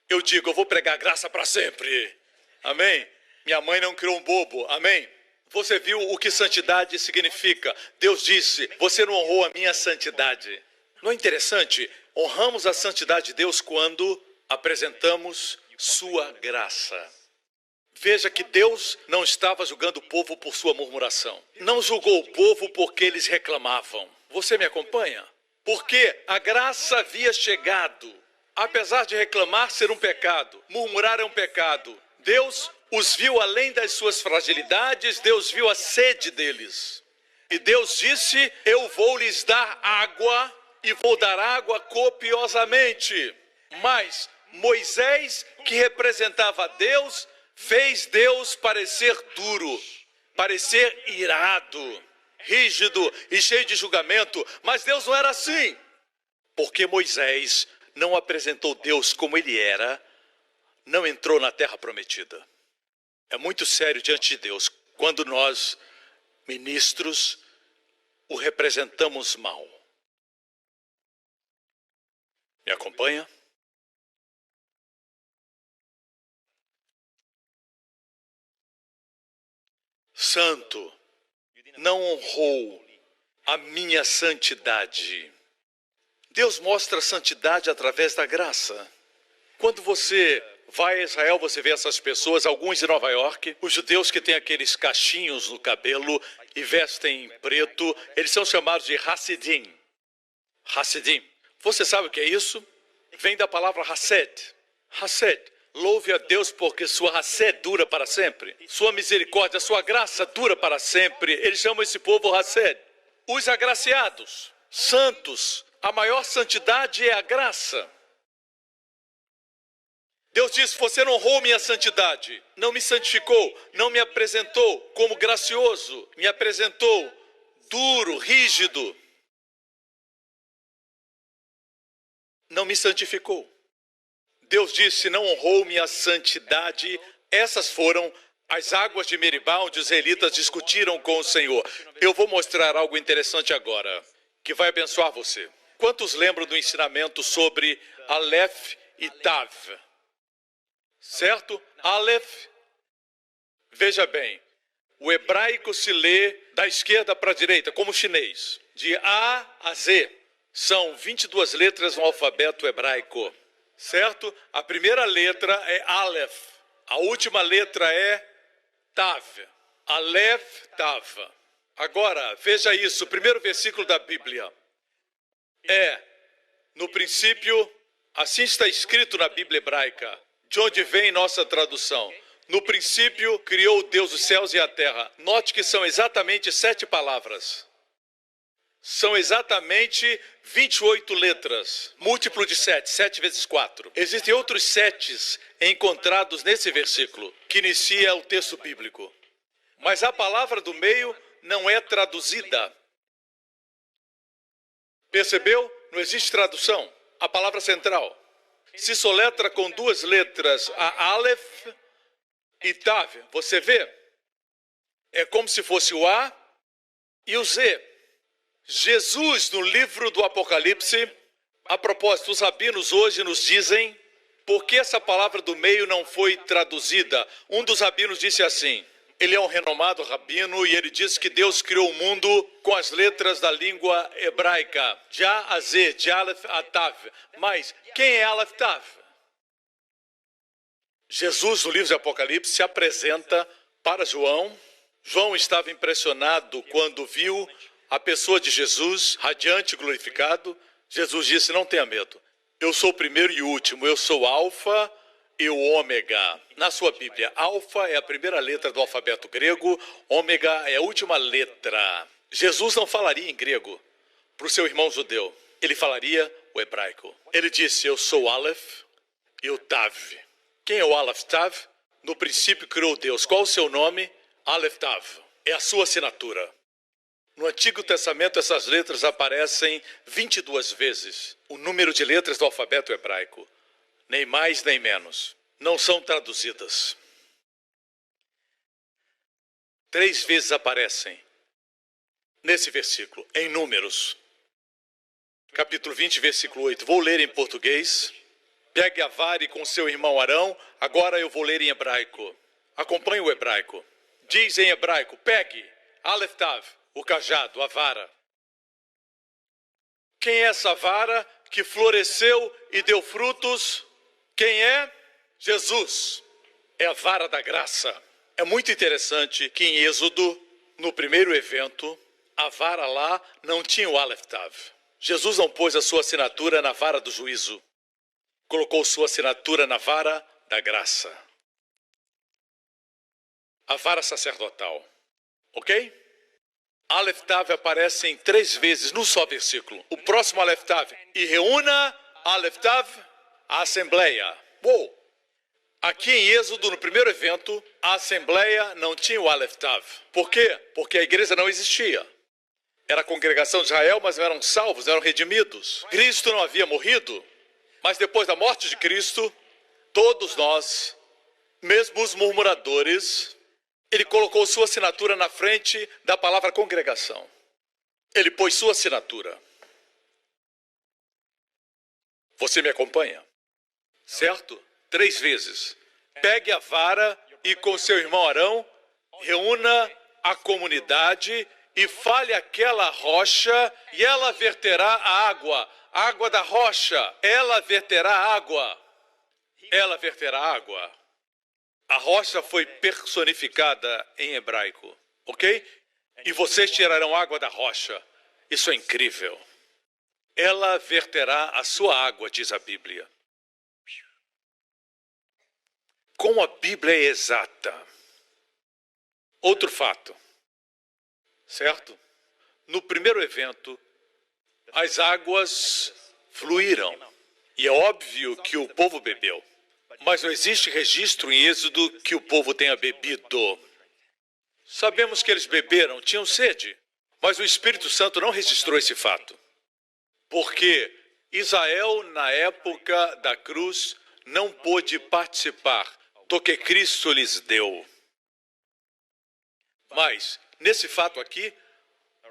eu digo, eu vou pregar graça para sempre. Amém? Minha mãe não criou um bobo. Amém? Você viu o que santidade significa? Deus disse, você não honrou a minha santidade. Não é interessante? Honramos a santidade de Deus quando apresentamos sua graça. Veja que Deus não estava julgando o povo por sua murmuração. Não julgou o povo porque eles reclamavam. Você me acompanha? Porque a graça havia chegado. Apesar de reclamar ser um pecado, murmurar é um pecado, Deus os viu além das suas fragilidades, Deus viu a sede deles. E Deus disse, eu vou lhes dar água e vou dar água copiosamente. Mas Moisés, que representava Deus, fez Deus parecer duro, parecer irado, rígido e cheio de julgamento. Mas Deus não era assim, porque Moisés não apresentou Deus como ele era, não entrou na terra prometida. É muito sério diante de Deus quando nós, ministros, o representamos mal. Me acompanha? Santo, não honrou a minha santidade. Deus mostra a santidade através da graça. Quando você vai a Israel, você vê essas pessoas, alguns de Nova York, os judeus que têm aqueles cachinhos no cabelo e vestem preto, eles são chamados de Hassidim. Hassidim. Você sabe o que é isso? Vem da palavra Hassed. Hassed. Louve a Deus porque sua Hassed dura para sempre. Sua misericórdia, sua graça dura para sempre. Eles chamam esse povo Hassed. Os agraciados, santos. A maior santidade é a graça. Deus disse, você não honrou minha santidade, não me santificou, não me apresentou como gracioso, me apresentou duro, rígido. Não me santificou. Deus disse, não honrou minha santidade. Essas foram as águas de Meribá, onde os israelitas discutiram com o Senhor. Eu vou mostrar algo interessante agora, que vai abençoar você. Quantos lembram do ensinamento sobre Aleph e Tav? Certo? Aleph. Veja bem, o hebraico se lê da esquerda para a direita, como o chinês. De A a Z. São 22 letras no alfabeto hebraico. Certo? A primeira letra é Aleph. A última letra é Tav. Aleph, Tav. Agora, veja isso, o primeiro versículo da Bíblia. No princípio, assim está escrito na Bíblia hebraica, de onde vem nossa tradução. No princípio, criou Deus os céus e a terra. Note que são exatamente 7 palavras. São exatamente 28 letras. Múltiplo de 7, 7 vezes 4. Existem outros 7 encontrados nesse versículo, que inicia o texto bíblico. Mas a palavra do meio não é traduzida. Percebeu? Não existe tradução. A palavra central se soletra com 2 letras, a Aleph e Tav. Você vê? É como se fosse o A e o Z. Jesus, no livro do Apocalipse, a propósito, os rabinos hoje nos dizem Por que essa palavra do meio não foi traduzida? Um dos rabinos disse assim, ele é um renomado rabino e ele disse que Deus criou o mundo com as letras da língua hebraica, Já a Z, de Aleph a Tav. Mas quem é Aleph Tav? Jesus, no livro de Apocalipse, se apresenta para João. João estava impressionado quando viu a pessoa de Jesus, radiante e glorificado. Jesus disse, não tenha medo. Eu sou o primeiro e o último, eu sou Alfa e o Ômega. Na sua Bíblia, Alfa é a primeira letra do alfabeto grego, Ômega é a última letra. Jesus não falaria em grego para o seu irmão judeu, ele falaria o hebraico. Ele disse, eu sou o Aleph e o Tav. Quem é o Aleph Tav? No princípio criou Deus. Qual o seu nome? Aleph Tav. É a sua assinatura. No Antigo Testamento, essas letras aparecem 22 vezes. O número de letras do alfabeto hebraico. Nem mais, nem menos. Não são traduzidas. 3 vezes aparecem nesse versículo, em Números. Capítulo 20, versículo 8. Vou ler em português. Pegue a vara e com seu irmão Arão. Agora eu vou ler em hebraico. Acompanhe o hebraico. Diz em hebraico, pegue, Aleph Tav, o cajado, a vara. Quem é essa vara que floresceu e deu frutos? Quem é? Jesus. É a vara da graça. É muito interessante que em Êxodo, no primeiro evento, a vara lá não tinha o Aleph Tav. Jesus não pôs a sua assinatura na vara do juízo. Colocou sua assinatura na vara da graça. A vara sacerdotal. Ok? Aleph Tav aparece em 3 vezes no só versículo. O próximo Aleph Tav. E reúna Aleph Tav a assembleia. Uou! Aqui em Êxodo, no primeiro evento, a assembleia não tinha o Aleph Tav. Por quê? Porque a igreja não existia. Era a congregação de Israel, mas não eram salvos, não eram redimidos. Cristo não havia morrido, mas depois da morte de Cristo, todos nós, mesmo os murmuradores, ele colocou sua assinatura na frente da palavra congregação. Ele pôs sua assinatura. Você me acompanha? Certo? 3 vezes. Pegue a vara e com seu irmão Arão, reúna a comunidade e fale aquela rocha e ela verterá a água. A água da rocha, ela verterá água. Ela verterá água. A rocha foi personificada em hebraico, ok? E vocês tirarão água da rocha. Isso é incrível. Ela verterá a sua água, diz a Bíblia. Como a Bíblia é exata. Outro fato, certo? No primeiro evento, as águas fluíram. E é óbvio que o povo bebeu. Mas não existe registro em Êxodo que o povo tenha bebido. Sabemos que eles beberam, tinham sede. Mas o Espírito Santo não registrou esse fato. Porque Israel, na época da cruz, não pôde participar do que Cristo lhes deu. Mas, nesse fato aqui,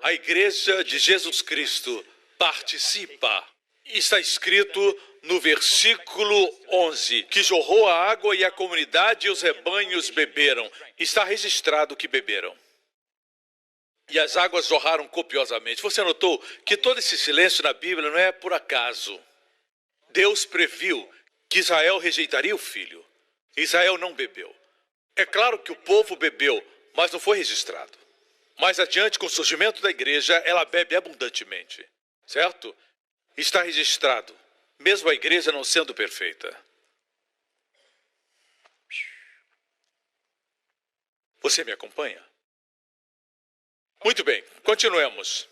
a igreja de Jesus Cristo participa. Está escrito no versículo 11, que jorrou a água e a comunidade e os rebanhos beberam. Está registrado que beberam. E as águas jorraram copiosamente. Você notou que todo esse silêncio na Bíblia não é por acaso. Deus previu que Israel rejeitaria o filho. Israel não bebeu. É claro que o povo bebeu, mas não foi registrado. Mais adiante, com o surgimento da igreja, ela bebe abundantemente. Certo? Está registrado, mesmo a igreja não sendo perfeita. Você me acompanha? Muito bem, continuemos.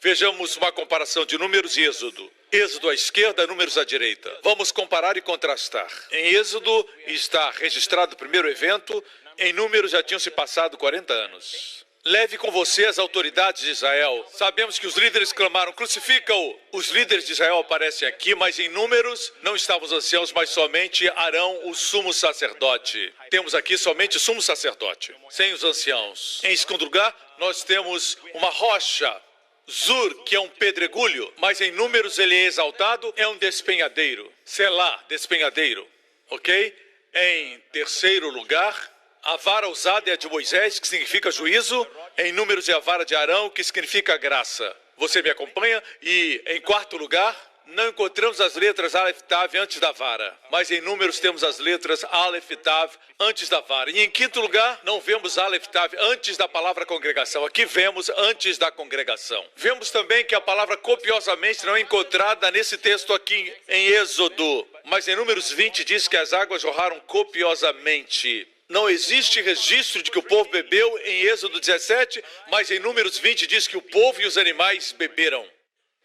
Vejamos uma comparação de Números e Êxodo. Êxodo à esquerda, Números à direita. Vamos comparar e contrastar. Em Êxodo está registrado o primeiro evento, em Números já tinham se passado 40 anos. Leve com você as autoridades de Israel. Sabemos que os líderes clamaram, crucifica-o. Os líderes de Israel aparecem aqui, mas em Números não estavam os anciãos, mas somente Arão, o sumo sacerdote. Temos aqui somente o sumo sacerdote, sem os anciãos. Em segundo lugar, nós temos uma rocha, Zur, que é um pedregulho, mas em números ele é exaltado, é um despenhadeiro. Selá, despenhadeiro, ok? Em terceiro lugar, a vara usada é a de Moisés, que significa juízo. Em números é a vara de Arão, que significa graça. Você me acompanha? E em quarto lugar, não encontramos as letras Aleph Tav antes da vara, mas em números temos as letras Aleph Tav antes da vara. E em quinto lugar, não vemos Aleph Tav antes da palavra congregação. Aqui vemos antes da congregação. Vemos também que a palavra copiosamente não é encontrada nesse texto aqui em Êxodo, mas em Números 20 diz que as águas jorraram copiosamente. Não existe registro de que o povo bebeu em Êxodo 17, mas em Números 20 diz que o povo e os animais beberam.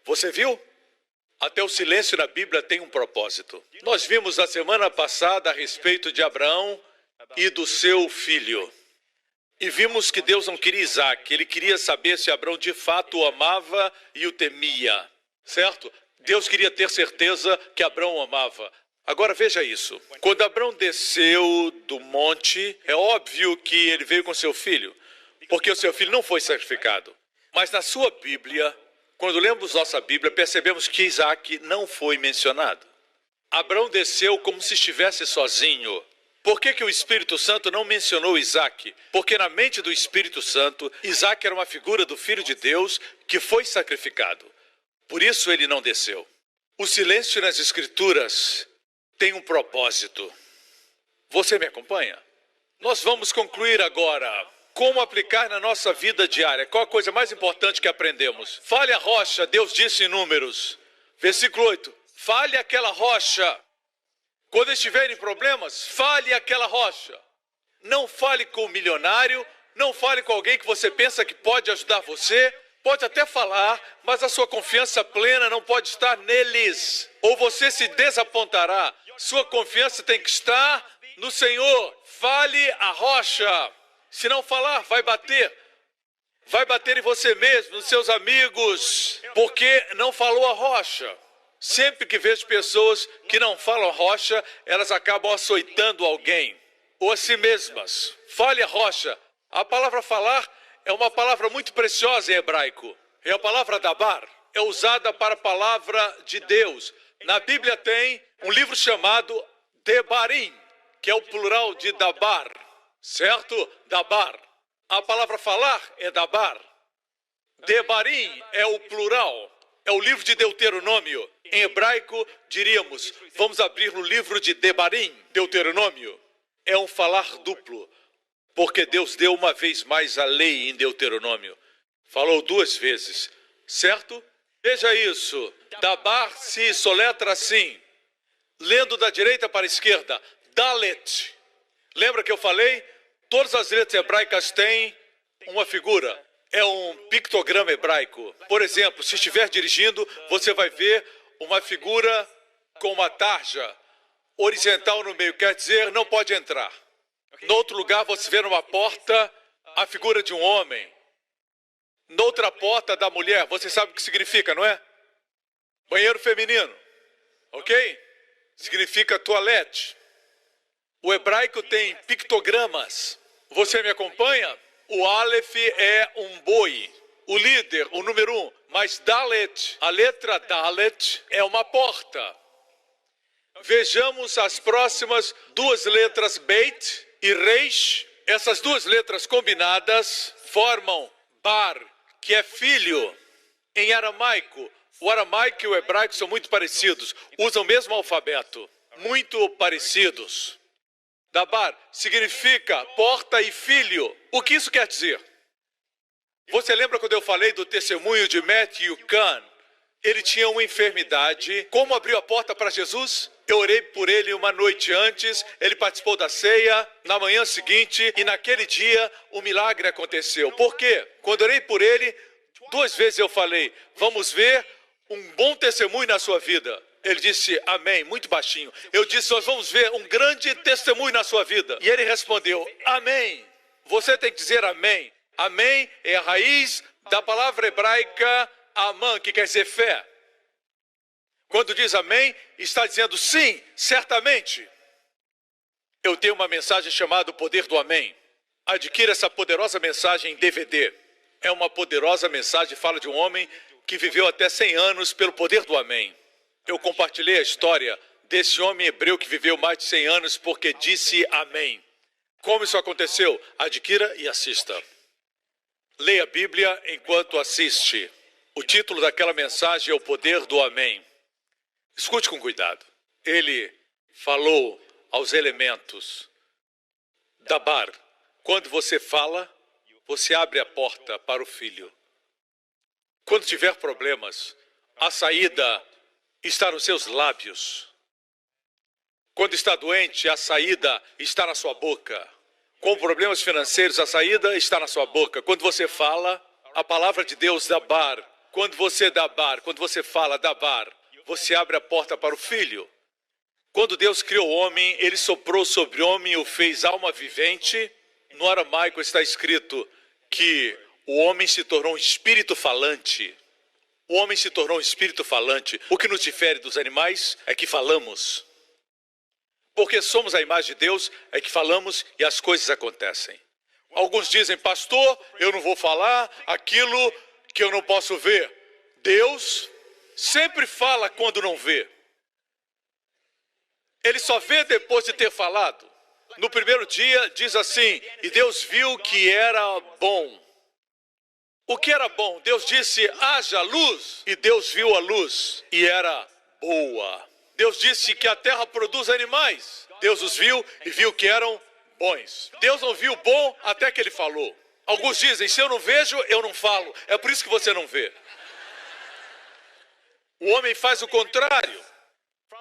Você viu? Até o silêncio na Bíblia tem um propósito. Nós vimos a semana passada a respeito de Abraão e do seu filho. E vimos que Deus não queria Isaac. Ele queria saber se Abraão de fato o amava e o temia. Certo? Deus queria ter certeza que Abraão o amava. Agora veja isso. Quando Abraão desceu do monte, é óbvio que ele veio com seu filho, porque o seu filho não foi sacrificado. Mas na sua Bíblia, quando lemos nossa Bíblia, percebemos que Isaac não foi mencionado. Abraão desceu como se estivesse sozinho. Por que o Espírito Santo não mencionou Isaac? Porque na mente do Espírito Santo, Isaac era uma figura do Filho de Deus que foi sacrificado. Por isso ele não desceu. O silêncio nas Escrituras tem um propósito. Você me acompanha? Nós vamos concluir agora. Como aplicar na nossa vida diária? Qual a coisa mais importante que aprendemos? Fale a rocha, Deus disse em Números. Versículo 8. Fale aquela rocha. Quando estiverem problemas, fale aquela rocha. Não fale com o milionário, não fale com alguém que você pensa que pode ajudar você. Pode até falar, mas a sua confiança plena não pode estar neles. Ou você se desapontará. Sua confiança tem que estar no Senhor. Fale a rocha. Se não falar, vai bater. Vai bater em você mesmo, nos seus amigos, porque não falou a rocha. Sempre que vejo pessoas que não falam a rocha, elas acabam açoitando alguém, ou a si mesmas. Fale a rocha. A palavra falar é uma palavra muito preciosa em hebraico. É a palavra dabar. É usada para a palavra de Deus. Na Bíblia tem um livro chamado Debarim, que é o plural de dabar. Certo? Dabar. A palavra falar é dabar. Debarim é o plural. É o livro de Deuteronômio. Em hebraico, diríamos, vamos abrir o livro de Debarim, Deuteronômio. É um falar duplo, porque Deus deu uma vez mais a lei em Deuteronômio. Falou duas vezes, certo? Veja isso. Dabar se soletra assim, lendo da direita para a esquerda, Dalet. Lembra que eu falei? Todas as letras hebraicas têm uma figura. É um pictograma hebraico. Por exemplo, se estiver dirigindo, você vai ver uma figura com uma tarja horizontal no meio. Quer dizer, não pode entrar. No outro lugar, você vê numa porta a figura de um homem. Noutra porta da mulher. Você sabe o que significa, não é? Banheiro feminino. Ok? Significa toalete. O hebraico tem pictogramas. Você me acompanha? O Aleph é um boi. O líder, o número 1. Mas Dalet, a letra Dalet é uma porta. Vejamos as próximas duas letras Beit e Reish. Essas duas letras combinadas formam Bar, que é filho. Em aramaico, o aramaico e o hebraico são muito parecidos. Usam o mesmo alfabeto. Muito parecidos. Dabar significa porta e filho. O que isso quer dizer? Você lembra quando eu falei do testemunho de Matthew Kahn? Ele tinha uma enfermidade. Como abriu a porta para Jesus? Eu orei por ele uma noite antes, ele participou da ceia, na manhã seguinte, e naquele dia o milagre aconteceu. Por quê? Quando orei por ele, 2 vezes eu falei, vamos ver um bom testemunho na sua vida. Ele disse, amém, muito baixinho. Eu disse, nós vamos ver um grande testemunho na sua vida. E ele respondeu, amém. Você tem que dizer amém. Amém é a raiz da palavra hebraica amã, que quer dizer fé. Quando diz amém, está dizendo sim, certamente. Eu tenho uma mensagem chamada O Poder do Amém. Adquira essa poderosa mensagem em DVD. É uma poderosa mensagem, fala de um homem que viveu até 100 anos pelo poder do amém. Eu compartilhei a história desse homem hebreu que viveu mais de 100 anos porque disse amém. Como isso aconteceu? Adquira e assista. Leia a Bíblia enquanto assiste. O título daquela mensagem é O Poder do Amém. Escute com cuidado. Ele falou aos elementos. Dabar, quando você fala, você abre a porta para o filho. Quando tiver problemas, a saída está nos seus lábios. Quando está doente, a saída está na sua boca. Com problemas financeiros, a saída está na sua boca. Quando você fala, a palavra de Deus, dabar. Quando você fala, dabar, você abre a porta para o filho. Quando Deus criou o homem, ele soprou sobre o homem e o fez alma vivente. No aramaico está escrito que o homem se tornou um espírito falante. O homem se tornou um espírito falante. O que nos difere dos animais é que falamos. Porque somos a imagem de Deus, é que falamos e as coisas acontecem. Alguns dizem, pastor, eu não vou falar aquilo que eu não posso ver. Deus sempre fala quando não vê. Ele só vê depois de ter falado. No primeiro dia, diz assim, e Deus viu que era bom. O que era bom? Deus disse, haja luz, e Deus viu a luz, e era boa. Deus disse que a terra produz animais. Deus os viu e viu que eram bons. Deus não viu bom até que ele falou. Alguns dizem, se eu não vejo, eu não falo. É por isso que você não vê. O homem faz o contrário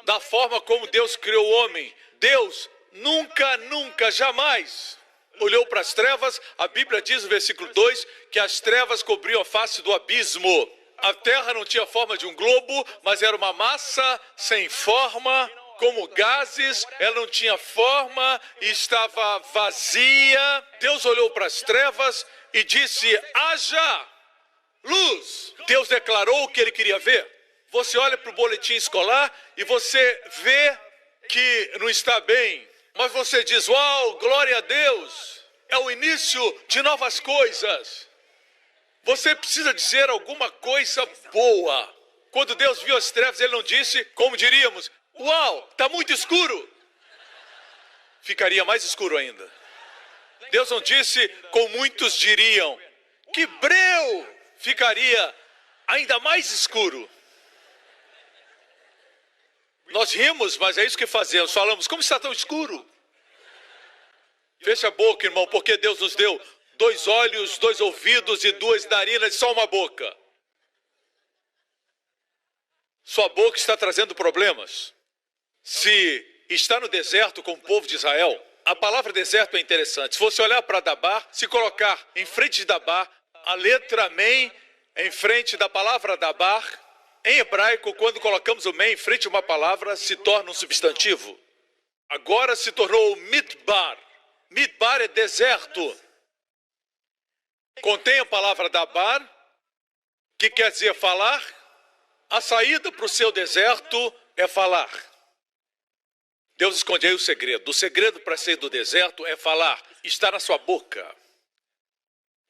da forma como Deus criou o homem. Deus nunca, jamais olhou para as trevas. A Bíblia diz no versículo 2 que as trevas cobriam a face do abismo. A terra não tinha forma de um globo, mas era uma massa sem forma, como gases. Ela não tinha forma e estava vazia. Deus olhou para as trevas e disse, haja luz. Deus declarou o que ele queria ver. Você olha para o boletim escolar e você vê que não está bem. Mas você diz, uau, glória a Deus. É o início de novas coisas. Você precisa dizer alguma coisa boa. Quando Deus viu as trevas, ele não disse, como diríamos, uau, está muito escuro. Ficaria mais escuro ainda. Deus não disse, como muitos diriam, que breu. Ficaria ainda mais escuro. Nós rimos, mas é isso que fazemos. Falamos, como está tão escuro? Fecha a boca, irmão, porque Deus nos deu 2 olhos, 2 ouvidos e 2 narinas e só uma boca. Sua boca está trazendo problemas. Se está no deserto com o povo de Israel, a palavra deserto é interessante. Se você olhar para Dabar, se colocar em frente de Dabar, a letra Mem em frente da palavra Dabar, em hebraico, quando colocamos o Mem em frente a uma palavra, se torna um substantivo. Agora se tornou Midbar. Midbar é deserto. Contém a palavra dabar, que quer dizer falar. A saída para o seu deserto é falar. Deus esconde aí o segredo. O segredo para sair do deserto é falar. Está na sua boca.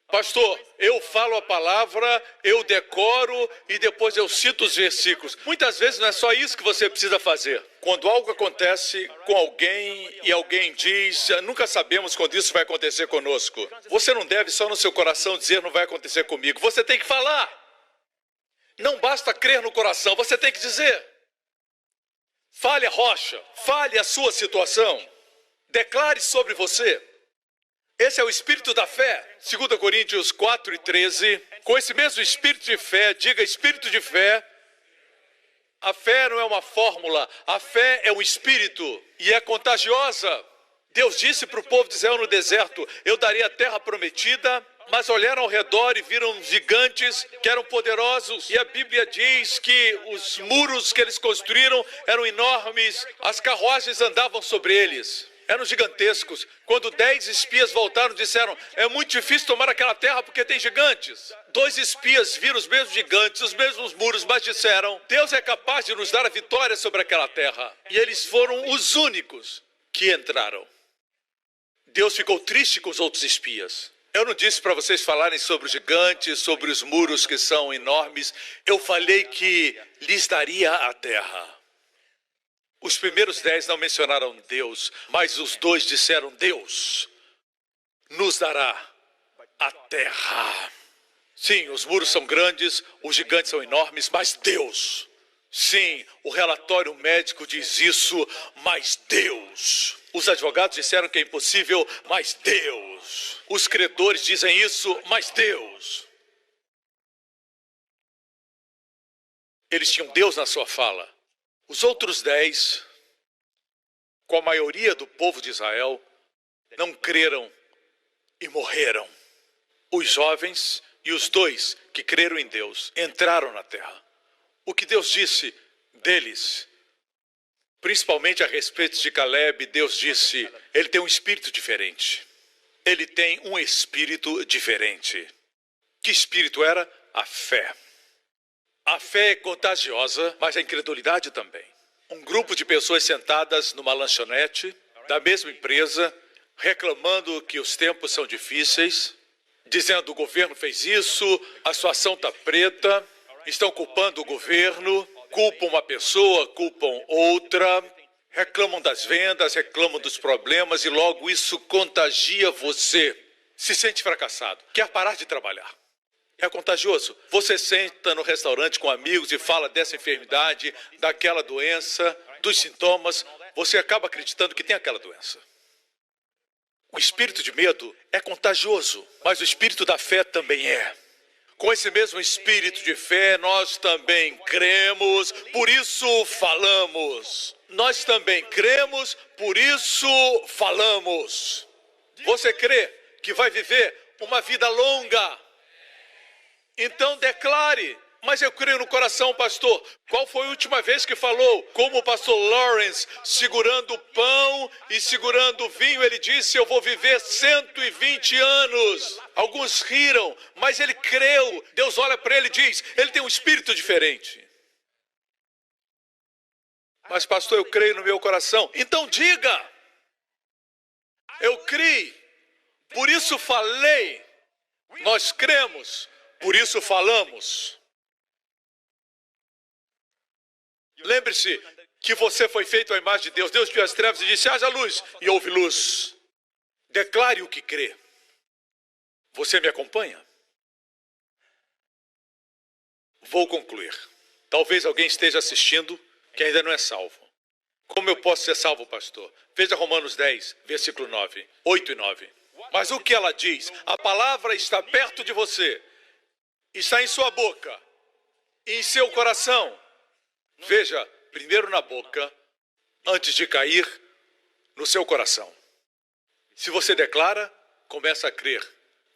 Pastor, eu falo a palavra, eu decoro e depois eu cito os versículos. Muitas vezes não é só isso que você precisa fazer. Quando algo acontece com alguém e alguém diz, nunca sabemos quando isso vai acontecer conosco. Você não deve só no seu coração dizer não vai acontecer comigo. Você tem que falar. Não basta crer no coração, você tem que dizer. Fale a rocha, fale a sua situação. Declare sobre você. Esse é o espírito da fé. 2 Coríntios 4:13. Com esse mesmo espírito de fé, diga espírito de fé. A fé não é uma fórmula, a fé é um espírito e é contagiosa. Deus disse para o povo de Israel no deserto, eu daria a terra prometida, mas olharam ao redor e viram gigantes que eram poderosos. E a Bíblia diz que os muros que eles construíram eram enormes, as carruagens andavam sobre eles. Eram gigantescos. Quando 10 espias voltaram, disseram, é muito difícil tomar aquela terra porque tem gigantes. 2 espias viram os mesmos gigantes, os mesmos muros, mas disseram, Deus é capaz de nos dar a vitória sobre aquela terra. E eles foram os únicos que entraram. Deus ficou triste com os outros espias. Eu não disse para vocês falarem sobre os gigantes, sobre os muros que são enormes. Eu falei que lhes daria a terra. Os primeiros 10 não mencionaram Deus, mas os 2 disseram: Deus nos dará a terra. Sim, os muros são grandes, os gigantes são enormes, mas Deus. Sim, o relatório médico diz isso, mas Deus. Os advogados disseram que é impossível, mas Deus. Os credores dizem isso, mas Deus. Eles tinham Deus na sua fala. Os outros 10, com a maioria do povo de Israel, não creram e morreram. Os jovens e os 2 que creram em Deus entraram na terra. O que Deus disse deles, principalmente a respeito de Caleb, Deus disse: ele tem um espírito diferente. Ele tem um espírito diferente. Que espírito era? A fé. A fé é contagiosa, mas a incredulidade também. Um grupo de pessoas sentadas numa lanchonete da mesma empresa, reclamando que os tempos são difíceis, dizendo: o governo fez isso, a situação está preta, estão culpando o governo, culpam uma pessoa, culpam outra, reclamam das vendas, reclamam dos problemas e logo isso contagia você. Se sente fracassado, quer parar de trabalhar. É contagioso. Você senta no restaurante com amigos e fala dessa enfermidade, daquela doença, dos sintomas, você acaba acreditando que tem aquela doença. O espírito de medo é contagioso, mas o espírito da fé também é. Com esse mesmo espírito de fé, nós também cremos, por isso falamos. Nós também cremos, por isso falamos. Você crê que vai viver uma vida longa? Então declare. Mas eu creio no coração, pastor. Qual foi a última vez que falou? Como o pastor Lawrence, segurando o pão e segurando o vinho, ele disse: eu vou viver 120 anos. Alguns riram, mas ele creu. Deus olha para ele e diz: ele tem um espírito diferente. Mas pastor, eu creio no meu coração. Então diga: eu criei, por isso falei. Nós cremos, por isso falamos. Lembre-se que você foi feito à imagem de Deus. Deus viu as trevas e disse: haja luz, e houve luz. Declare o que crê. Você me acompanha? Vou concluir. Talvez alguém esteja assistindo que ainda não é salvo. Como eu posso ser salvo, pastor? Veja Romanos 10, versículo 9, 8 e 9. Mas o que ela diz? A palavra está perto de você. Está em sua boca e em seu coração. Veja, primeiro na boca, antes de cair no seu coração. Se você declara, começa a crer.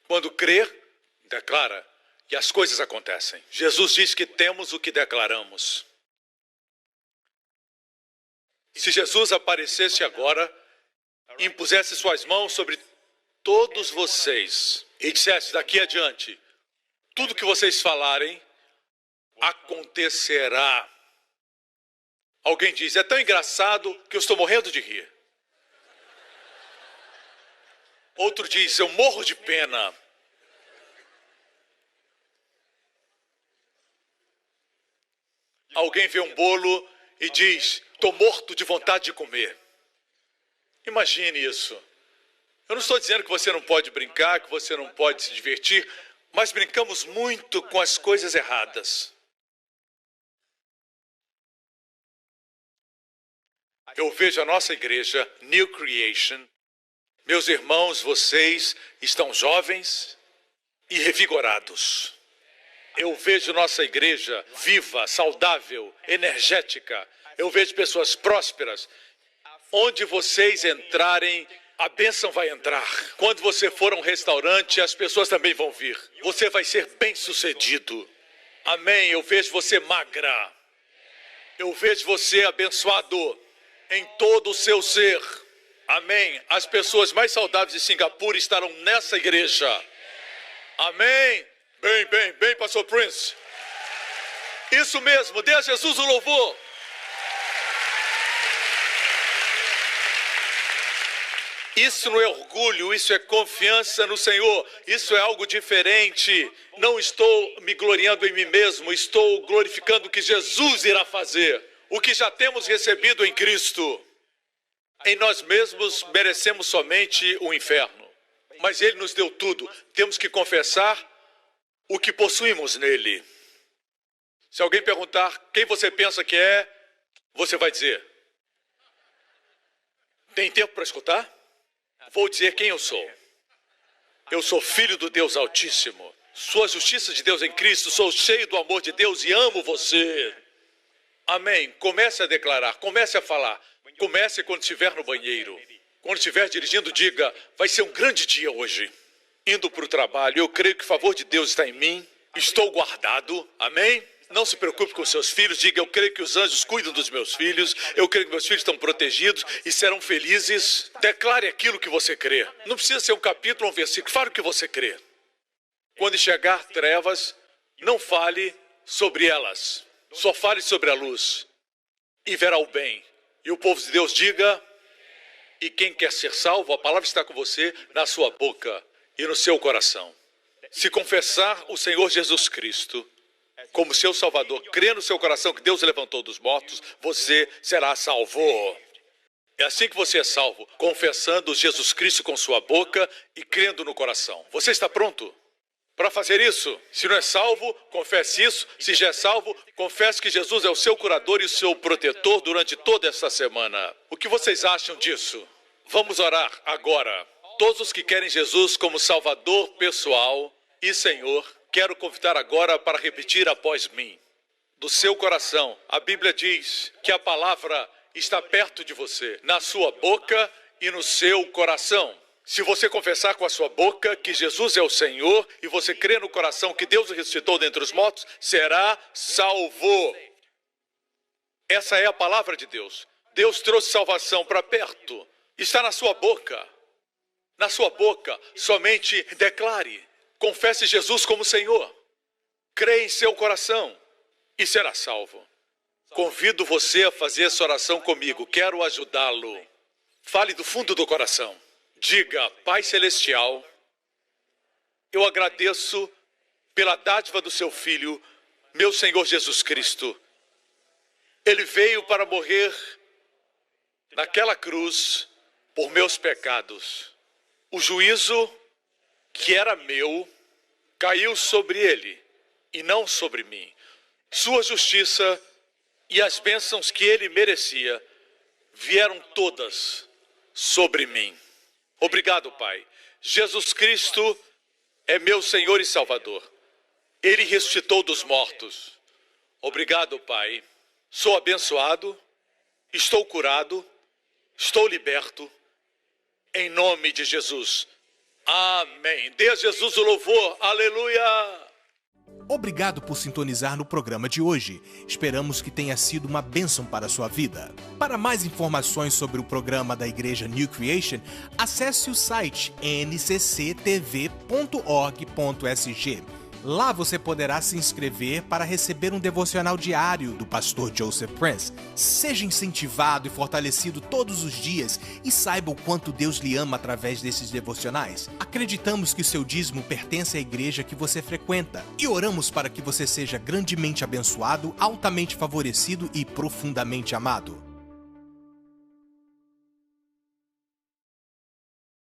Quando crer, declara e as coisas acontecem. Jesus diz que temos o que declaramos. Se Jesus aparecesse agora, impusesse suas mãos sobre todos vocês e dissesse: daqui adiante, tudo que vocês falarem acontecerá. Alguém diz: é tão engraçado que eu estou morrendo de rir. Outro diz: eu morro de pena. Alguém vê um bolo e diz: estou morto de vontade de comer. Imagine isso. Eu não estou dizendo que você não pode brincar, que você não pode se divertir, mas brincamos muito com as coisas erradas. Eu vejo a nossa igreja, New Creation. Meus irmãos, vocês estão jovens e revigorados. Eu vejo nossa igreja viva, saudável, energética. Eu vejo pessoas prósperas. Onde vocês entrarem, a bênção vai entrar. Quando você for a um restaurante, as pessoas também vão vir. Você vai ser bem-sucedido. Amém. Eu vejo você magra. Eu vejo você abençoado em todo o seu ser. Amém. As pessoas mais saudáveis de Singapura estarão nessa igreja. Amém. Bem, pastor Prince. Isso mesmo, dê a Jesus o louvor. Isso não é orgulho, isso é confiança no Senhor. Isso é algo diferente. Não estou me gloriando em mim mesmo, estou glorificando o que Jesus irá fazer. O que já temos recebido em Cristo. Em nós mesmos merecemos somente o inferno. Mas Ele nos deu tudo. Temos que confessar o que possuímos nele. Se alguém perguntar quem você pensa que é, você vai dizer. Tem tempo para escutar? Vou dizer quem eu sou. Eu sou filho do Deus Altíssimo. Sou a justiça de Deus em Cristo. Sou cheio do amor de Deus e amo você. Amém. Comece a declarar, comece a falar. Comece quando estiver no banheiro. Quando estiver dirigindo, diga, vai ser um grande dia hoje. Indo para o trabalho, eu creio que o favor de Deus está em mim. Estou guardado. Amém? Não se preocupe com seus filhos. Diga, eu creio que os anjos cuidam dos meus filhos. Eu creio que meus filhos estão protegidos e serão felizes. Declare aquilo que você crê. Não precisa ser um capítulo ou um versículo. Fale o que você crê. Quando chegar trevas, não fale sobre elas. Só fale sobre a luz. E verá o bem. E o povo de Deus diga, e quem quer ser salvo, a palavra está com você na sua boca e no seu coração. Se confessar o Senhor Jesus Cristo como seu Salvador, crer no seu coração que Deus o levantou dos mortos, você será salvo. É assim que você é salvo, confessando Jesus Cristo com sua boca e crendo no coração. Você está pronto para fazer isso? Se não é salvo, confesse isso. Se já é salvo, confesse que Jesus é o seu curador e o seu protetor durante toda essa semana. O que vocês acham disso? Vamos orar agora. Todos os que querem Jesus como Salvador pessoal e Senhor, quero convidar agora para repetir após mim. Do seu coração, a Bíblia diz que a palavra está perto de você, na sua boca e no seu coração. Se você confessar com a sua boca que Jesus é o Senhor e você crê no coração que Deus o ressuscitou dentre os mortos, será salvo. Essa é a palavra de Deus. Deus trouxe salvação para perto. Está na sua boca. Na sua boca, somente declare. Confesse Jesus como Senhor. Creia em seu coração e será salvo. Convido você a fazer essa oração comigo. Quero ajudá-lo. Fale do fundo do coração. Diga, Pai Celestial, eu agradeço pela dádiva do seu Filho, meu Senhor Jesus Cristo. Ele veio para morrer naquela cruz por meus pecados. O juízo que era meu caiu sobre ele e não sobre mim. Sua justiça e as bênçãos que ele merecia vieram todas sobre mim. Obrigado, Pai. Jesus Cristo é meu Senhor e Salvador. Ele ressuscitou dos mortos. Obrigado, Pai. Sou abençoado, estou curado, estou liberto. Em nome de Jesus. Amém. Dê a Jesus o louvor. Aleluia. Obrigado por sintonizar no programa de hoje. Esperamos que tenha sido uma bênção para a sua vida. Para mais informações sobre o programa da Igreja New Creation, acesse o site ncctv.org.sg. Lá você poderá se inscrever para receber um devocional diário do pastor Joseph Prince. Seja incentivado e fortalecido todos os dias e saiba o quanto Deus lhe ama através desses devocionais. Acreditamos que o seu dízimo pertence à igreja que você frequenta e oramos para que você seja grandemente abençoado, altamente favorecido e profundamente amado.